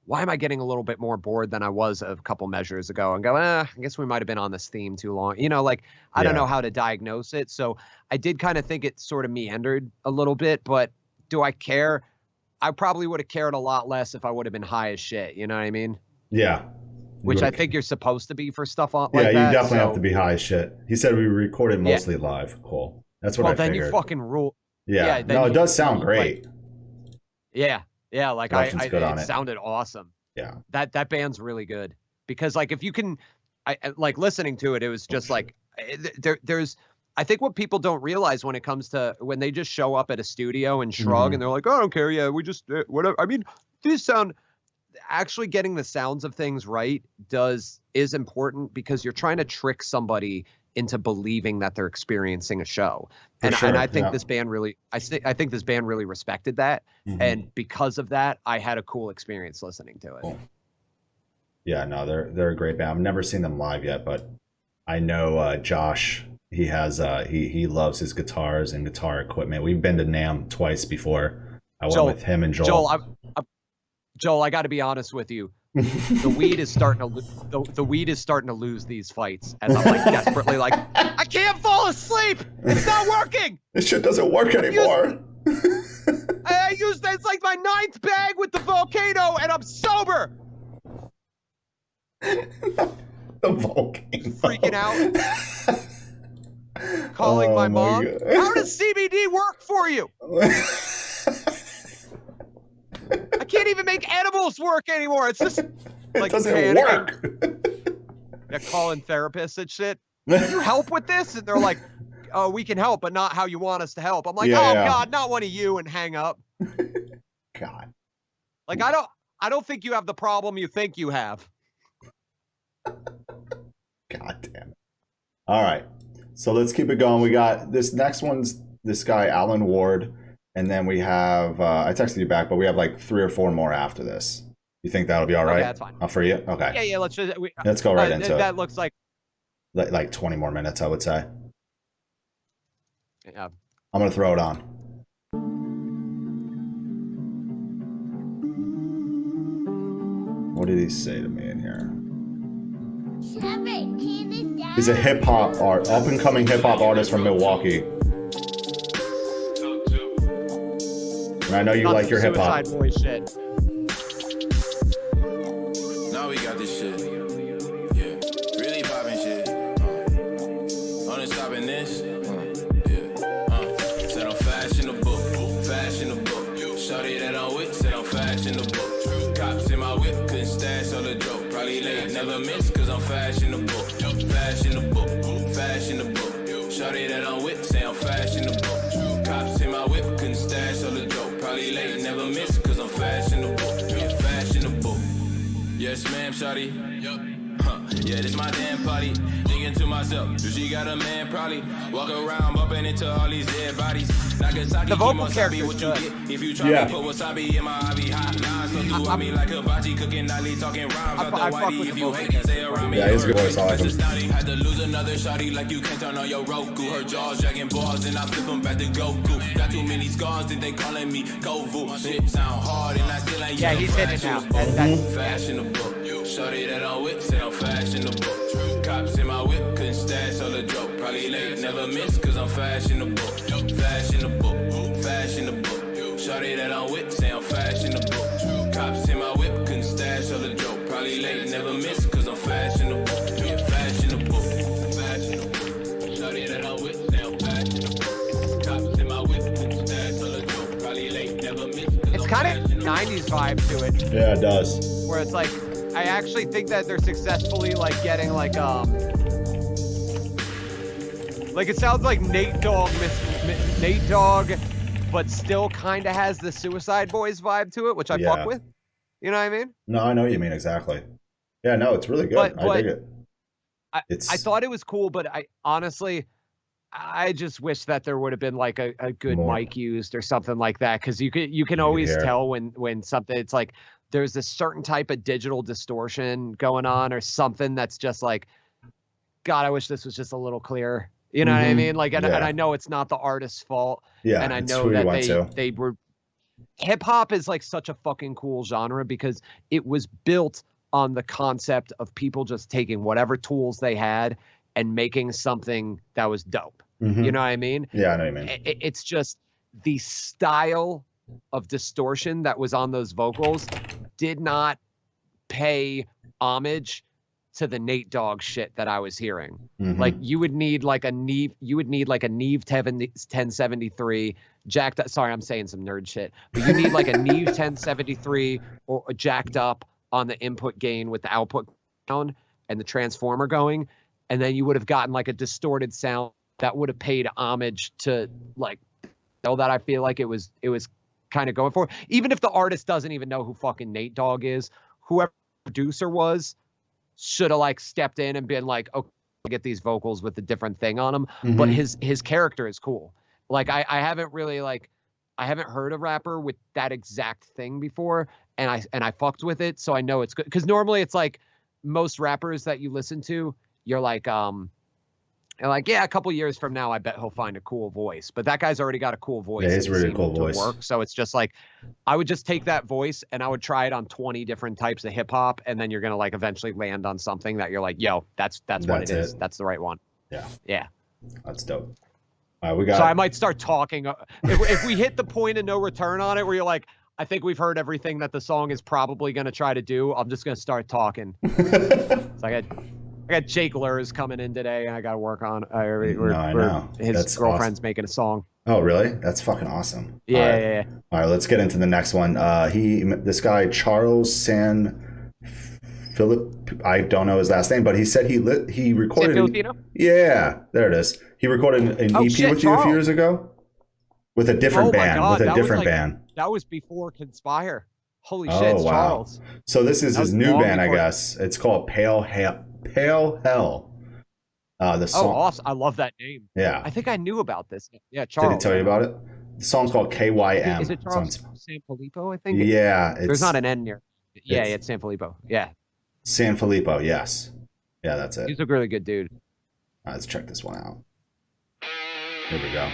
why am I getting a little bit more bored than I was a couple measures ago? And go, I guess we might have been on this theme too long. You know, like, I don't know how to diagnose it. So I did kind of think it sort of meandered a little bit, but do I care? I probably would have cared a lot less if I would have been high as shit. You know what I mean? Yeah. Which I think you're supposed to be for stuff like that. Yeah, you definitely have to be high as shit. He said we recorded mostly live. Cool. That's what I figured. Well, then you fucking rule. Yeah. No, it does sound great. Like, yeah. Like it sounded awesome. Yeah. That band's really good because like if you can, I like listening to it. It was just like there's. I think what people don't realize when it comes to when they just show up at a studio and shrug and they're like, oh, I don't care. Yeah, we just whatever. I mean, these sound actually getting the sounds of things right is important because you're trying to trick somebody into believing that they're experiencing a show. And I think this band really, I think this band really respected that. And because of that, I had a cool experience listening to it. Cool. Yeah, no, they're a great band. I've never seen them live yet, but I know Josh, he has he loves his guitars and guitar equipment. We've been to NAMM twice before. I went with him and Joel. Joel, I got to be honest with you. The weed is starting to lose these fights as I'm like desperately like I can't fall asleep. It's not working. This shit doesn't work anymore. I used it's like my 9th bag with the volcano and I'm sober. The volcano. Freaking out. Calling my mom. God. How does CBD work for you? I can't even make edibles work anymore. It's just like it doesn't work. Yeah, calling therapists and shit. Can you help with this? And they're like, oh, we can help, but not how you want us to help. I'm like, God, not one of you, and hang up. God. Like I don't think you have the problem you think you have. God damn it. All right. So let's keep it going. We got this next one's this guy, Alan Ward. And then we have, I texted you back, but we have like 3 or 4 more after this. You think that'll be all right? Okay, that's fine. For you? Okay. Yeah, let's go right into it. That looks like 20 more minutes, I would say. Yeah. I'm going to throw it on. What did he say to me in here? He's a up and coming hip hop artist from Milwaukee. And I know you like your hip hop. Boy shit. Now we got this shit. Yeah. Really popping shit. On stopping this. Said I'm fashionable. Shorty that I'm with said I'm fashionable. Cops in my whip, couldn't stash all the dope. Probably late, never miss, cause I'm fashionable. Fashionable. Shorty that I'm with say I'm fashionable. Cops in my whip, couldn't stash all the dope. Probably late, never miss, cause I'm fashionable. Fashionable. Yes, ma'am, shawty. Yeah, this my damn party. Thinking to myself, do she got a man? Probably. Walk around bumping into all these dead bodies. The vocal character is good. If you try to put wasabi in my hobby hot lines, so do I me like hibachi cooking nightly talking rhymes out the whitey. If you hate, say around me. Yeah, he's a good voice. I like him. Had to lose another shawty like you can't turn on your Roku. Her jaws dragging balls and I flip them back to Goku. Got too many scars that they calling me Kovu. Shit sound hard and I still ain't. Yeah, he's hitting it now. Fashionable. Shorty that I'm with, say I'm fashionable. Cops in my whip, couldn't stash all the dope. Probably late, never miss, cause I'm fashionable. Fashionable, fashionable. Shorty that I'm with, say I'm fashionable. Cops in my whip, couldn't stash all the dope. Probably late, never miss, cause I'm fashionable. Yeah, fashionable, fashionable. Shorty that I'm with, say I'm fashionable. Cops in my whip, couldn't stash all the dope. Probably late, never miss. It's kind of 90s vibe to it. Yeah, it does. Where it's like, I actually think that they're successfully like getting like it sounds like Nate Dogg, but still kind of has the Suicide Boys vibe to it, which I fuck with. You know what I mean? No, I know what you mean exactly. Yeah, no, it's really good. I dig it. I thought it was cool, but I honestly, I just wish that there would have been like a good mic used or something like that, because you can always tell when something, it's like there's a certain type of digital distortion going on or something that's just like, God, I wish this was just a little clearer. You know what I mean? Like, and I know it's not the artist's fault. Yeah, and I know that they were. Hip hop is like such a fucking cool genre because it was built on the concept of people just taking whatever tools they had and making something that was dope. You know what I mean? Yeah, I know what you mean. It's just the style of distortion that was on those vocals did not pay homage to the Nate Dogg shit that I was hearing. Like you would need like a Neve 1073 jacked up. Sorry, I'm saying some nerd shit, but you need like a Neve 1073 or jacked up on the input gain with the output down and the transformer going. And then you would have gotten like a distorted sound that would have paid homage to like all that I feel like it was kind of going for. Even if the artist doesn't even know who fucking Nate Dogg is, whoever the producer was should have like stepped in and been like, okay, get these vocals with a different thing on them. But his character is cool. Like I haven't really like, I haven't heard a rapper with that exact thing before. And I fucked with it. So I know it's good. Cause normally it's like most rappers that you listen to, you're like, yeah, a couple years from now, I bet he'll find a cool voice. But that guy's already got a cool voice. Yeah, he's really cool voice. Work. So it's just like, I would just take that voice and I would try it on 20 different types of hip hop, and then you're gonna like eventually land on something that you're like, yo, that's what it is. That's the right one. Yeah. Yeah. That's dope. All right, we got. So I might start talking if we hit the point of no return on it, where you're like, I think we've heard everything that the song is probably gonna try to do. I'm just gonna start talking. So I got Jake Lurs coming in today, and I got to work on. I know. His girlfriend's making a song. Oh, really? That's fucking awesome. Yeah. All right, let's get into the next one. This guy Charles San Philip. I don't know his last name, but he said he recorded. San Filipino? Yeah, there it is. He recorded an EP with you a few years ago with a different band. That was before Conspire. Holy shit, it's Charles. So this is his new band, I guess. It's called Pale Hell. The song. Oh, awesome. I love that name. Yeah. I think I knew about this. Yeah, Charles. Did he tell you about it? The song's called KYM. Is it Charles Sanfilippo, I think? Yeah. There's not an N near. Yeah, it's Sanfilippo. Yeah. Sanfilippo, yes. Yeah, that's it. He's a really good dude. All right, let's check this one out. Here we go.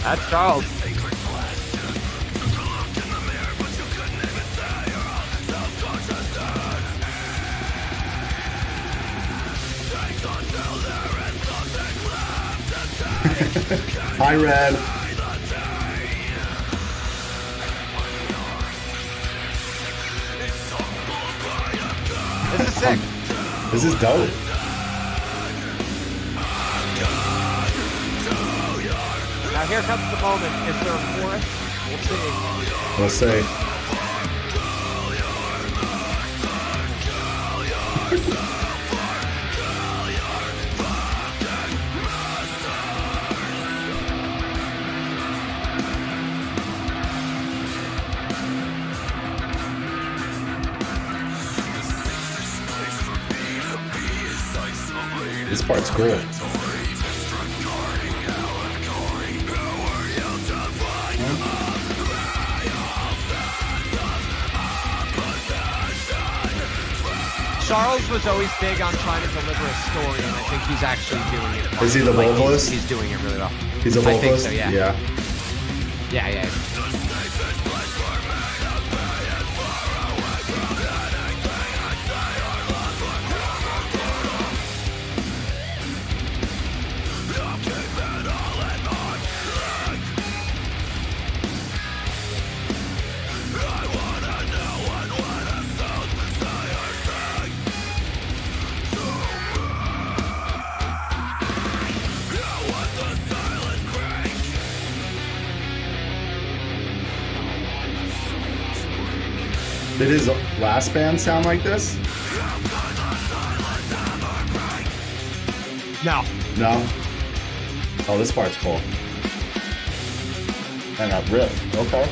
That's Charles. Hi, Red. This is sick. This is dope. Now here comes the moment. Is there a chorus? We'll see. We'll see. This part's cool. Charles was always big on trying to deliver a story, and I think he's actually doing it. Is he the vocalist? He's doing it really well. He's a vocalist? I think so, yeah. Yeah. Did his last band sound like this? No. No? Oh, this part's cool. And that riff. Okay.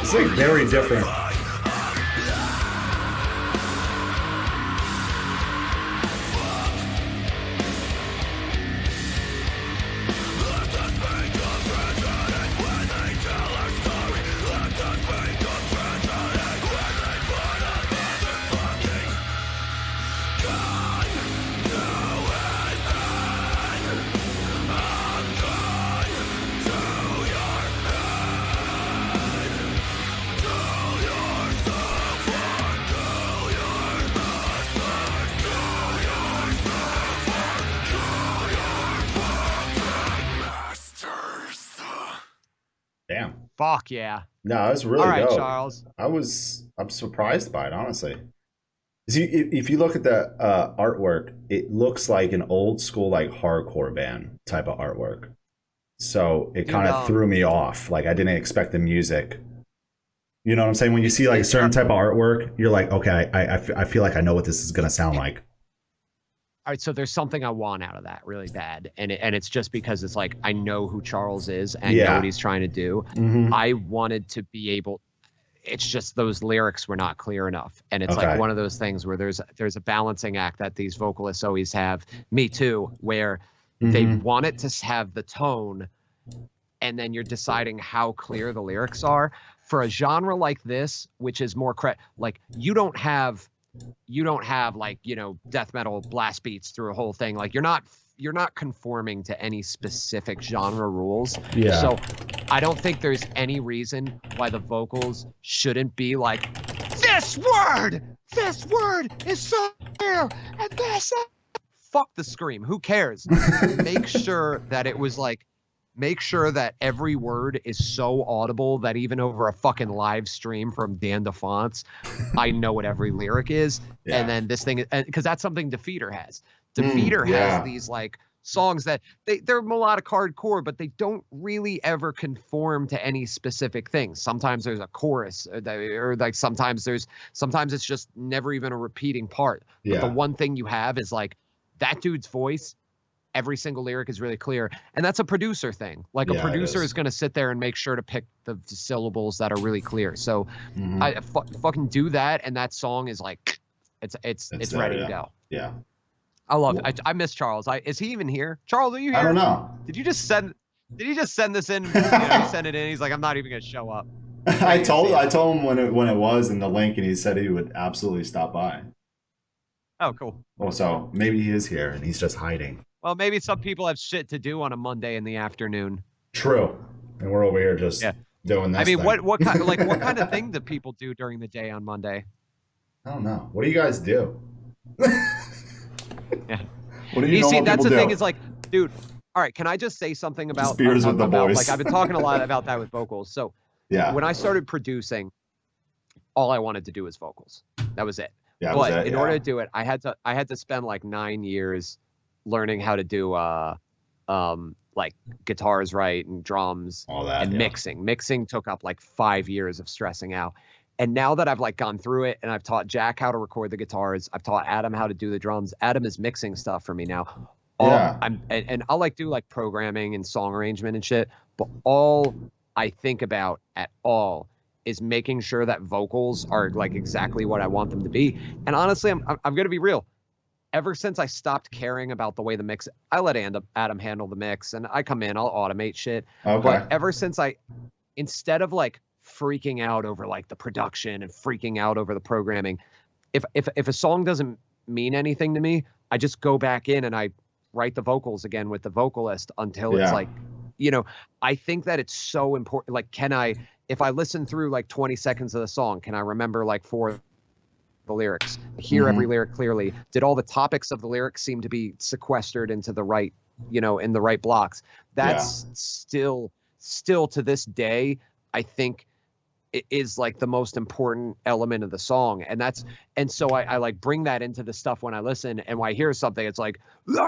It's like very different. Damn. Fuck yeah. No, it's really All right, dope. Charles. I'm surprised by it, honestly. See, if you look at the artwork, it looks like an old school, like hardcore band type of artwork. So it kind of threw me off. Like I didn't expect the music. You know what I'm saying? When you see like a certain type of artwork, you're like, okay, I feel like I know what this is gonna sound like. All right, so there's something I want out of that really bad, and it's just because it's like I know who Charles is and know what he's trying to do. Mm-hmm. I wanted to be able. It's just those lyrics were not clear enough, and it's like one of those things where there's a balancing act that these vocalists always have. Me too, where they want it to have the tone, and then you're deciding how clear the lyrics are for a genre like this, which is more like you don't have like, you know, death metal blast beats through a whole thing. Like you're not conforming to any specific genre rules. Yeah. So I don't think there's any reason why the vocals shouldn't be like, this word is so clear, and this, fuck the scream. Who cares? Make sure that it was like, make sure that every word is so audible that even over a fucking live stream from DeFonce, I know what every lyric is. Yeah. And then this thing, because that's something Defeater has. Defeater has these like songs that they're melodic hardcore, but they don't really ever conform to any specific thing. Sometimes there's a chorus, or like sometimes it's just never even a repeating part. But the one thing you have is like that dude's voice. Every single lyric is really clear, and that's a producer thing. Like a producer is going to sit there and make sure to pick the syllables that are really clear. So I fucking do that, and that song is like, it's ready to go. Yeah, I love it. I miss Charles. Is he even here? Charles, are you here? I don't know. Did he just send this in? You know, he sent it in. He's like, I'm not even going to show up. I told him when it was in the link, and he said he would absolutely stop by. Oh, cool. Well, so maybe he is here, and he's just hiding. Well, maybe some people have shit to do on a Monday in the afternoon. True, and we're over here just doing this. I mean, thing. what kind of thing do people do during the day on Monday? I don't know. What do you guys do? Yeah. What do you know? See, that's the do? thing. Is like, dude. All right, can I just say something about beers with the boys? Like I've been talking a lot about that with vocals. So when I started producing, all I wanted to do was vocals. That was it. Yeah, but in order to do it, I had to spend like 9 years learning how to do like guitars right and drums and mixing. Mixing took up like 5 years of stressing out. And now that I've like gone through it and I've taught Jack how to record the guitars, I've taught Adam how to do the drums. Adam is mixing stuff for me now. And I'll like do like programming and song arrangement and shit, but all I think about at all is making sure that vocals are like exactly what I want them to be. And honestly, I'm gonna be real. ever since I stopped caring about the way the mix, I let Adam handle the mix, and I come in, I'll automate shit. Okay. But ever since instead of like freaking out over like the production and freaking out over the programming, if a song doesn't mean anything to me, I just go back in and I write the vocals again with the vocalist until it's like, you know, I think that it's so important. Like, if I listen through like 20 seconds of the song, can I remember like the lyrics, hear every lyric clearly? Did all the topics of the lyrics seem to be sequestered into the right, you know, in the right blocks? That's still to this day, I think it is like the most important element of the song. And so I like bring that into the stuff when I listen, and when I hear something, it's like, and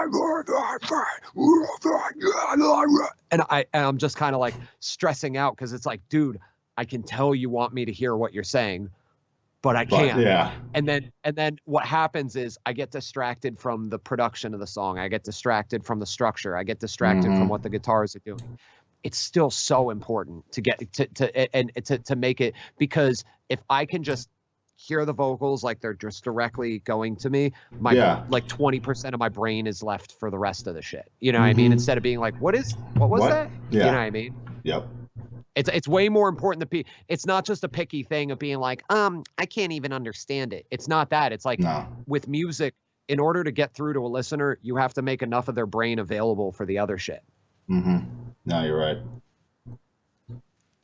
I'm just kind of like stressing out, because it's like, dude, I can tell you want me to hear what you're saying, but I can't. Yeah. And then what happens is I get distracted from the production of the song. I get distracted from the structure. I get distracted from what the guitars are doing. It's still so important to get to make it, because if I can just hear the vocals like they're just directly going to me, like 20% of my brain is left for the rest of the shit. You know what I mean? Instead of being like, what was that? Yeah. You know what I mean? Yep. It's way more important to it's not just a picky thing of being like, I can't even understand it. It's not that. It's like with music, in order to get through to a listener, you have to make enough of their brain available for the other shit. No, you're right.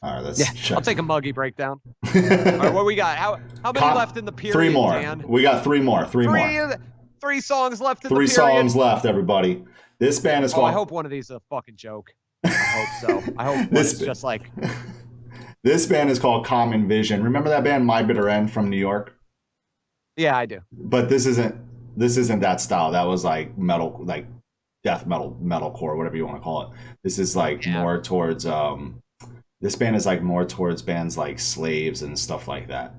All right, let's check. I'll take a muggy breakdown. All right, what we got? How many left in the period? 3 more. Dan? We got 3 more. 3 more. 3 songs left in the 3 period. songs left, everybody. This band is called. I hope one of these is a fucking joke. I hope so. I hope this is just like. This band is called Common Vision. Remember that band My Bitter End from New York? Yeah, I do. But this isn't that style. That was like metal, like death metal, metalcore, whatever you want to call it. This is like more towards this band is like more towards bands like Slaves and stuff like that.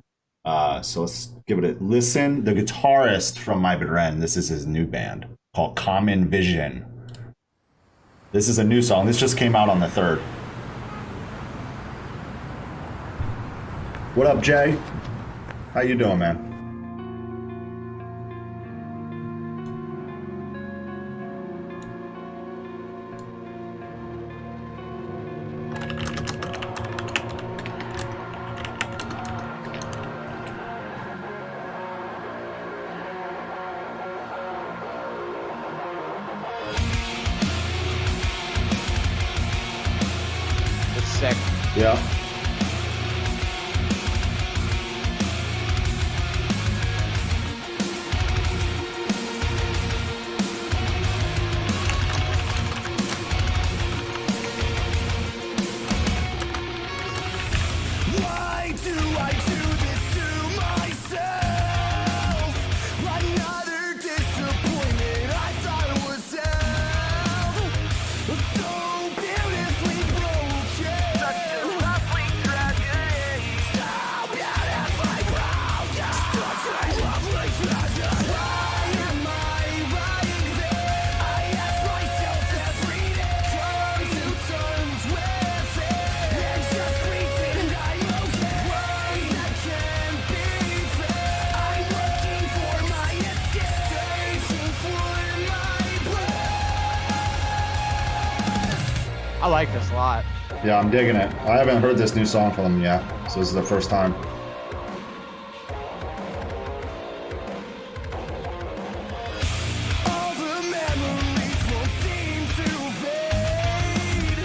So let's give it a listen. The guitarist from My Bitter End, this is his new band called Common Vision. This is a new song. This just came out on the 3rd. What up, Jay? How you doing, man? Sick. Yeah. Why do I do this to myself? Another disappointment I thought was self. So beautifully broken. Such a lovely tragedy. So beautifully broken. Such a lovely tragedy. Why am I like this? I ask myself every day. Come to terms with it. And just pretend I'm okay. Words that can't be fair. I'm looking for my escape. Searching for my bliss. I like this a lot. Yeah, I'm digging it. I haven't heard this new song from them yet, so this is the first time. All the memories won't seem to fade.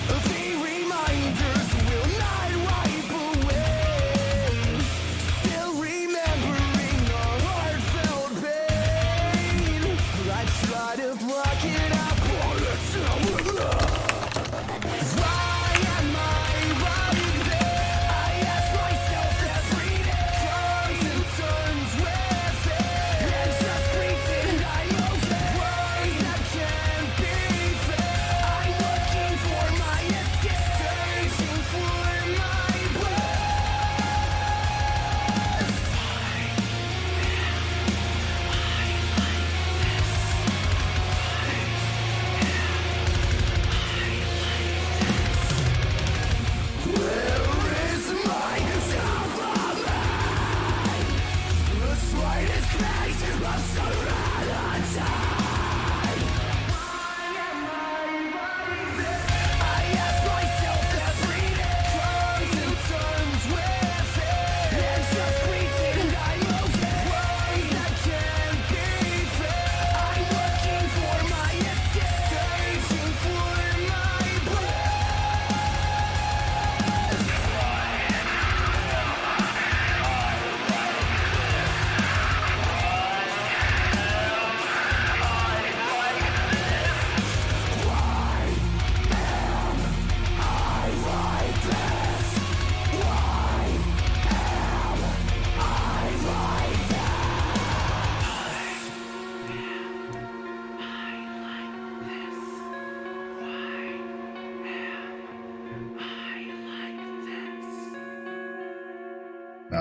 The reminders will not wipe away. Still remembering our heartfelt pain. I try to block it out, but it's not enough. Why am I like this? I ask myself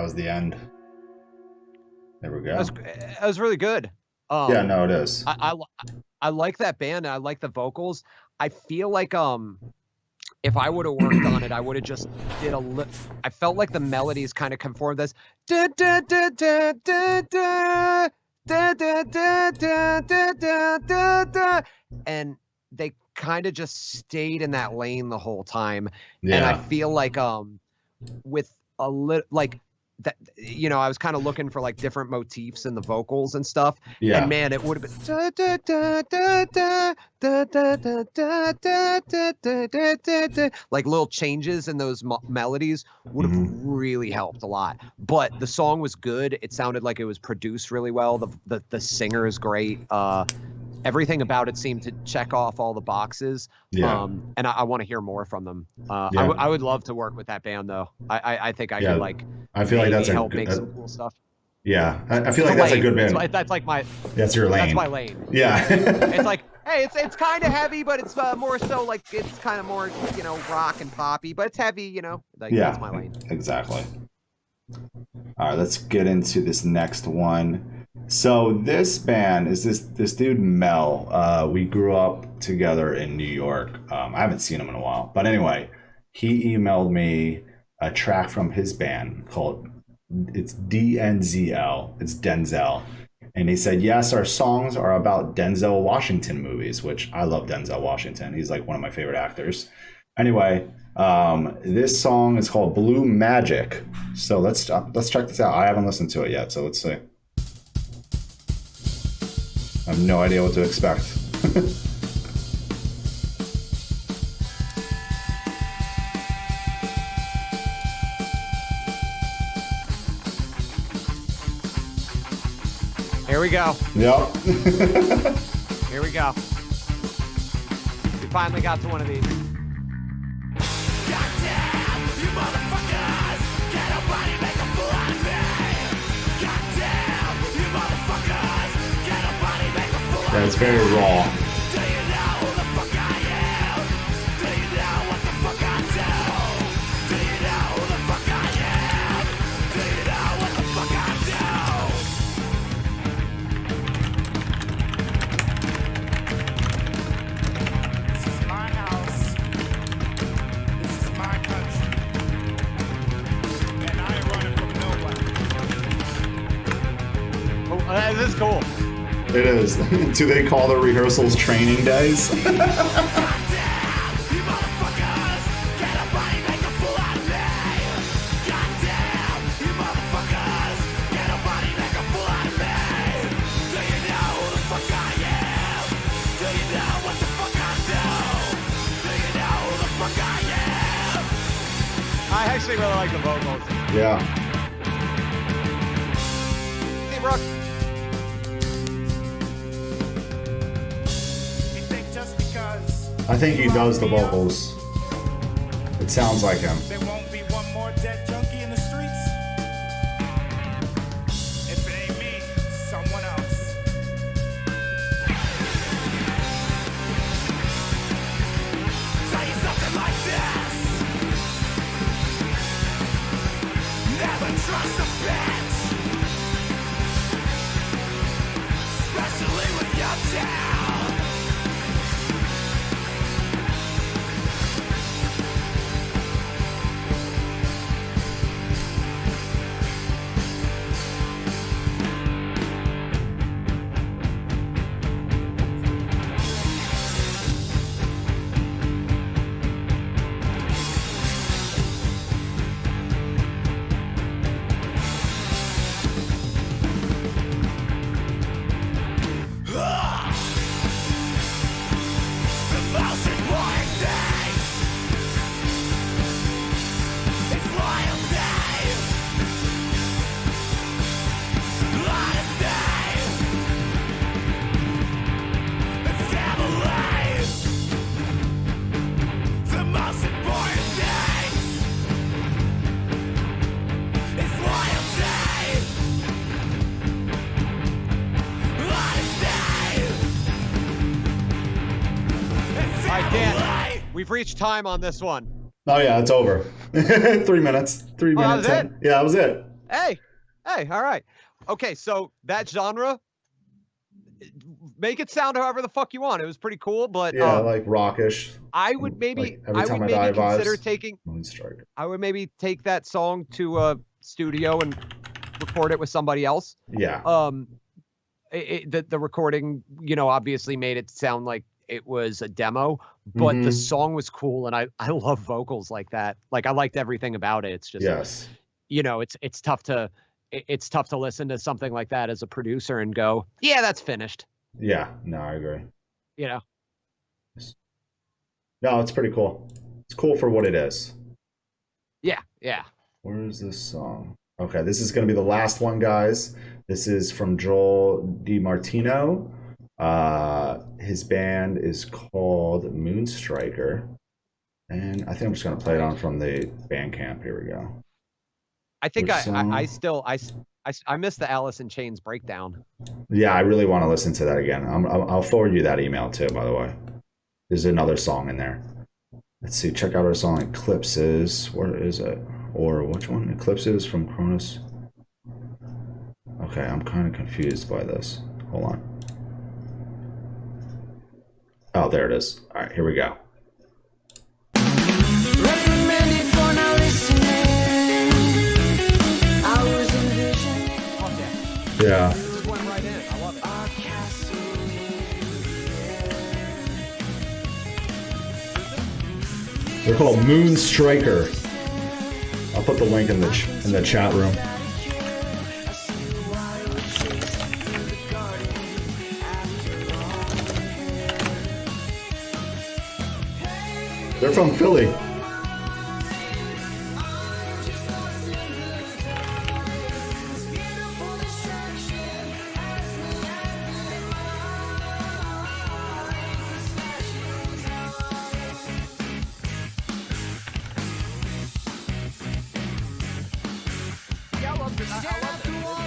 was the end. There we go. That was really good. Yeah, no, it is. I like that band. And I like the vocals. I feel like if I would have worked on it, I would have just did I felt like the melodies kind of conformed this da da da da da da da da da da da da da, and they kind of just stayed in that lane the whole time. Yeah. And I feel like with a little like that, you know, I was kind of looking for like different motifs in the vocals and stuff. Yeah. And man, it would have been da da da da da da da da da da da da da da, like little changes in those melodies would have really helped a lot. But the song was good. It sounded like it was produced really well. The singer is great. Everything about it seemed to check off all the boxes. Yeah. And I want to hear more from them. Yeah. I would love to work with that band though. I think I could like. I feel like that's help make some cool stuff. Yeah, I feel like that's a good band. That's like my. That's your lane. That's my lane. Yeah. It's like, hey, it's kind of heavy, but it's more so like it's kind of more, you know, rock and poppy, but it's heavy, you know. Like, yeah, that's my lane. Exactly. All right, let's get into this next one. So this band is this dude Mel. We grew up together in New York. I haven't seen him in a while, but anyway, he emailed me a track from his band called it's DNZL. It's Denzel, and he said, yes, our songs are about Denzel Washington movies, which I love Denzel Washington. He's like one of my favorite actors. Anyway, this song is called Blue Magic. So let's check this out. I haven't listened to it yet, so let's see. I have no idea what to expect. Here we go. Yep. Here we go. We finally got to one of these. Goddamn, you motherfuckers! Can't nobody make a fool out of me! Goddamn, you motherfuckers! Can't nobody make a fool out of me! Yeah, it's very raw. Do you know who the fuck I am? Do you know what the fuck I do? Do you know who the fuck I am? Do you know what the fuck I do? This is my house. This is my country. And I ain't running from nobody. Oh, this is cool. It is. Do they call the rehearsals training days? Goddamn, you motherfuckers! Can't nobody make a fool out of me! Goddamn, you motherfuckers! Can't nobody make a fool out of me! Do you know who the fuck I am? Do you know what the fuck I do? Do you know who the fuck I am? I actually really like the vocals. Yeah. Hey, Brooke. You think just because I think he does the vocals. It sounds like him. there won't be one more dead junkie in the streets? If it ain't me, someone else. Tell you something like this. Never trust a bitch. Especially when you're down. The most important thing is loyalty, honesty, and family. The most important thing is loyalty, honesty. All right, Dan, we've reached time on this one. Oh yeah, it's over. 3 minutes. 3 Oh, that minutes. was it? Yeah, that was it. Hey, all right. Okay, so that genre, make it sound however the fuck you want. It was pretty cool, but Yeah, like rockish. I would maybe like Every Time I Die consider vibes. taking. Moonstriker. I would maybe take that song to a studio and record it with somebody else. Yeah. The recording, obviously made it sound like it was a demo, but the song was cool, and I love vocals like that. Like I liked everything about it. It's just Yes. It's tough to listen to something like that as a producer and go, yeah, that's finished. Yeah. No, I agree. No, it's pretty cool. It's cool for what it is. Yeah. Where is this song? Okay, this is going to be the last one, guys. This is from Joel DiMartino. His band is called Moonstriker. And I think I'm just going to play it on from the Bandcamp. Here we go. I think I missed the Alice in Chains breakdown. Yeah, I really want to listen to that again. I'll forward you that email too, by the way. There's another song in there. Let's see. Check out our song Eclipses. Where is it? Or which one? Eclipses from Cronus. Okay, I'm kind of confused by this. Hold on. Oh, there it is. All right, here we go. Recommended for now listening. Hours in vision. Yeah. This just went right in. I love it. Our castle in They're called Moonstriker. I'll put the link in the chat room. They're from Philly.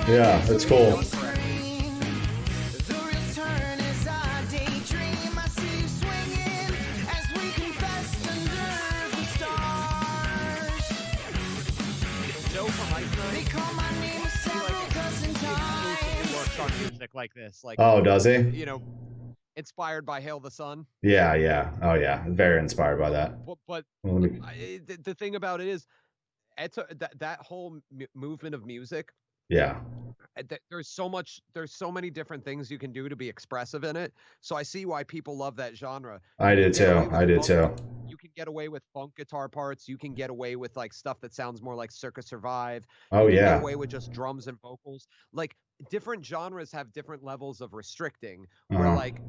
Yeah, that's cool. Music like this, like Oh, does he? Inspired by Hail the Sun. Yeah. Oh, yeah. Very inspired by that. But Well, let me- the thing about it is, that whole movement of music. Yeah. There's so many different things you can do to be expressive in it. So I see why people love that genre. I did too. You can get away with funk guitar parts. You can get away with like stuff that sounds more like Circa Survive. Oh, You can yeah. get away with just drums and vocals. Like different genres have different levels of restricting. Where Uh-huh. like,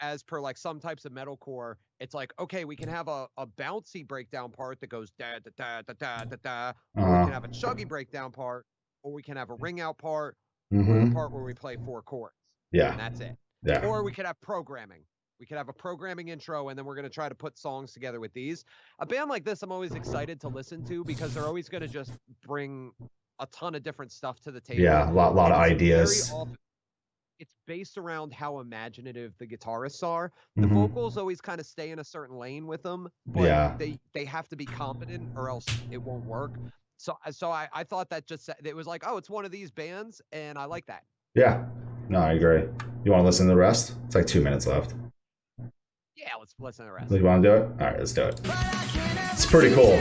as per like some types of metalcore, it's like, okay, we can have a bouncy breakdown part that goes da da da da da da da, or we Uh-huh. can have a chuggy breakdown part, or we can have a ring out part, or Mm-hmm. the part where we play 4 chords. Yeah. And that's it. Yeah. Or we could have programming. We could have a programming intro, and then we're going to try to put songs together with these. A band like this, I'm always excited to listen to because they're always going to just bring a ton of different stuff to the table. Yeah. A lot of And it's ideas. very often- it's based around how imaginative the guitarists are. The Mhm. vocals always kind of stay in a certain lane with them, but Yeah. they have to be competent or else it won't work. So I thought that just it was like, oh, it's one of these bands, and I like that. Yeah. No, I agree. You want to listen to the rest? It's like 2 minutes left. Yeah, let's listen to the rest. You want to do it? All right, let's do it. It's pretty cool.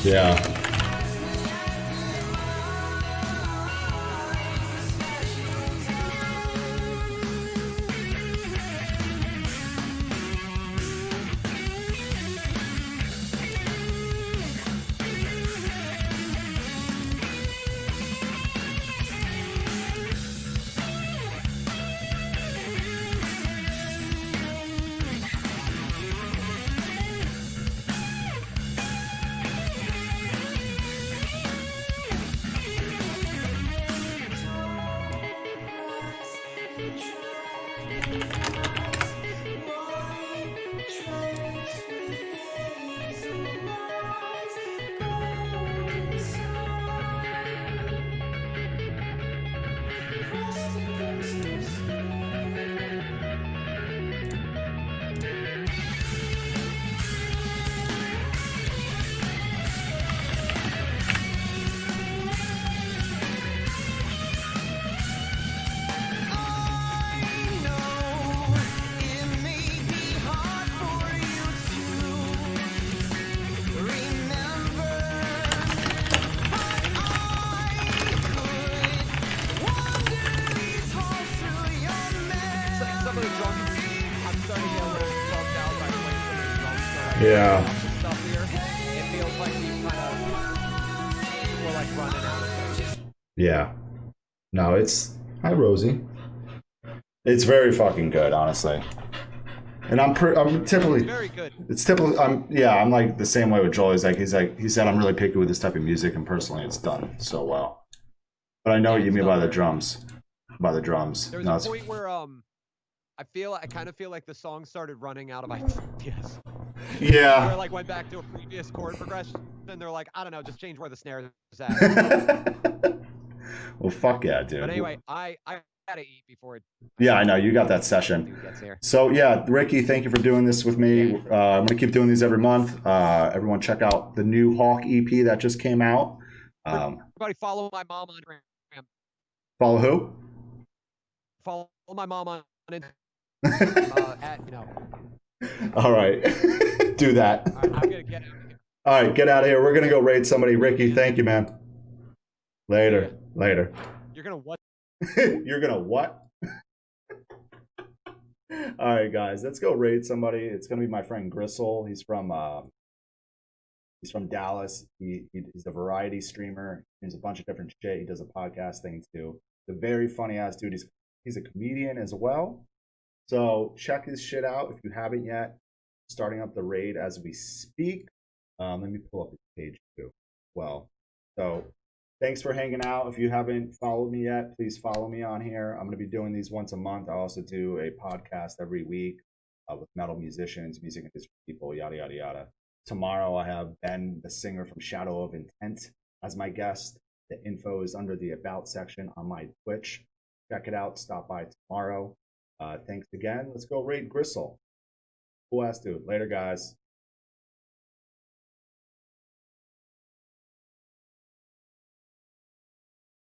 Yeah. Yeah. The stuff here, it feels like we're like running out of things. Yeah. No, it's hi Rosie. It's very fucking good, honestly. And I'm typically It's very good. it's typically I'm like the same way with Joel. He said I'm really picky with this type of music, and personally it's done so well. But I know what you mean by the drums. By the drums. There's No, a point where I kind of feel like the song started running out of ideas. yeah. Where like went back to a previous chord progression, and they're like, I don't know, just change where the snare is at. Well, fuck yeah, dude. But anyway, I gotta eat before it. Yeah, I know you got that session. Dude gets here. So yeah, Ricky, thank you for doing this with me. Yeah. I'm gonna keep doing these every month. Everyone, check out the new Hawk EP that just came out. Everybody follow my mom on Instagram. Follow who? Follow my mom on Instagram. At All right, do that. All right, I'm gonna get out of here. All right, get out of here. We're gonna go raid somebody. Ricky, thank you, man. Later. You're gonna what? You're gonna what? All right, guys, let's go raid somebody. It's gonna be my friend Gristle. He's from Dallas. He's a variety streamer. He's a bunch of different shit. He does a podcast thing too. The very funny ass dude. He's a comedian as well. So check his shit out if you haven't yet. Starting up the raid as we speak. Let me pull up his page too. Well, so thanks for hanging out. If you haven't followed me yet, please follow me on here. I'm going to be doing these once a month. I also do a podcast every week with metal musicians, music industry people, yada, yada, yada. Tomorrow I have Ben, the singer from Shadow of Intent, as my guest. The info is under the About section on my Twitch. Check it out. Stop by tomorrow. Thanks again. Let's go raid Gristle. Cool ass dude. Later, guys.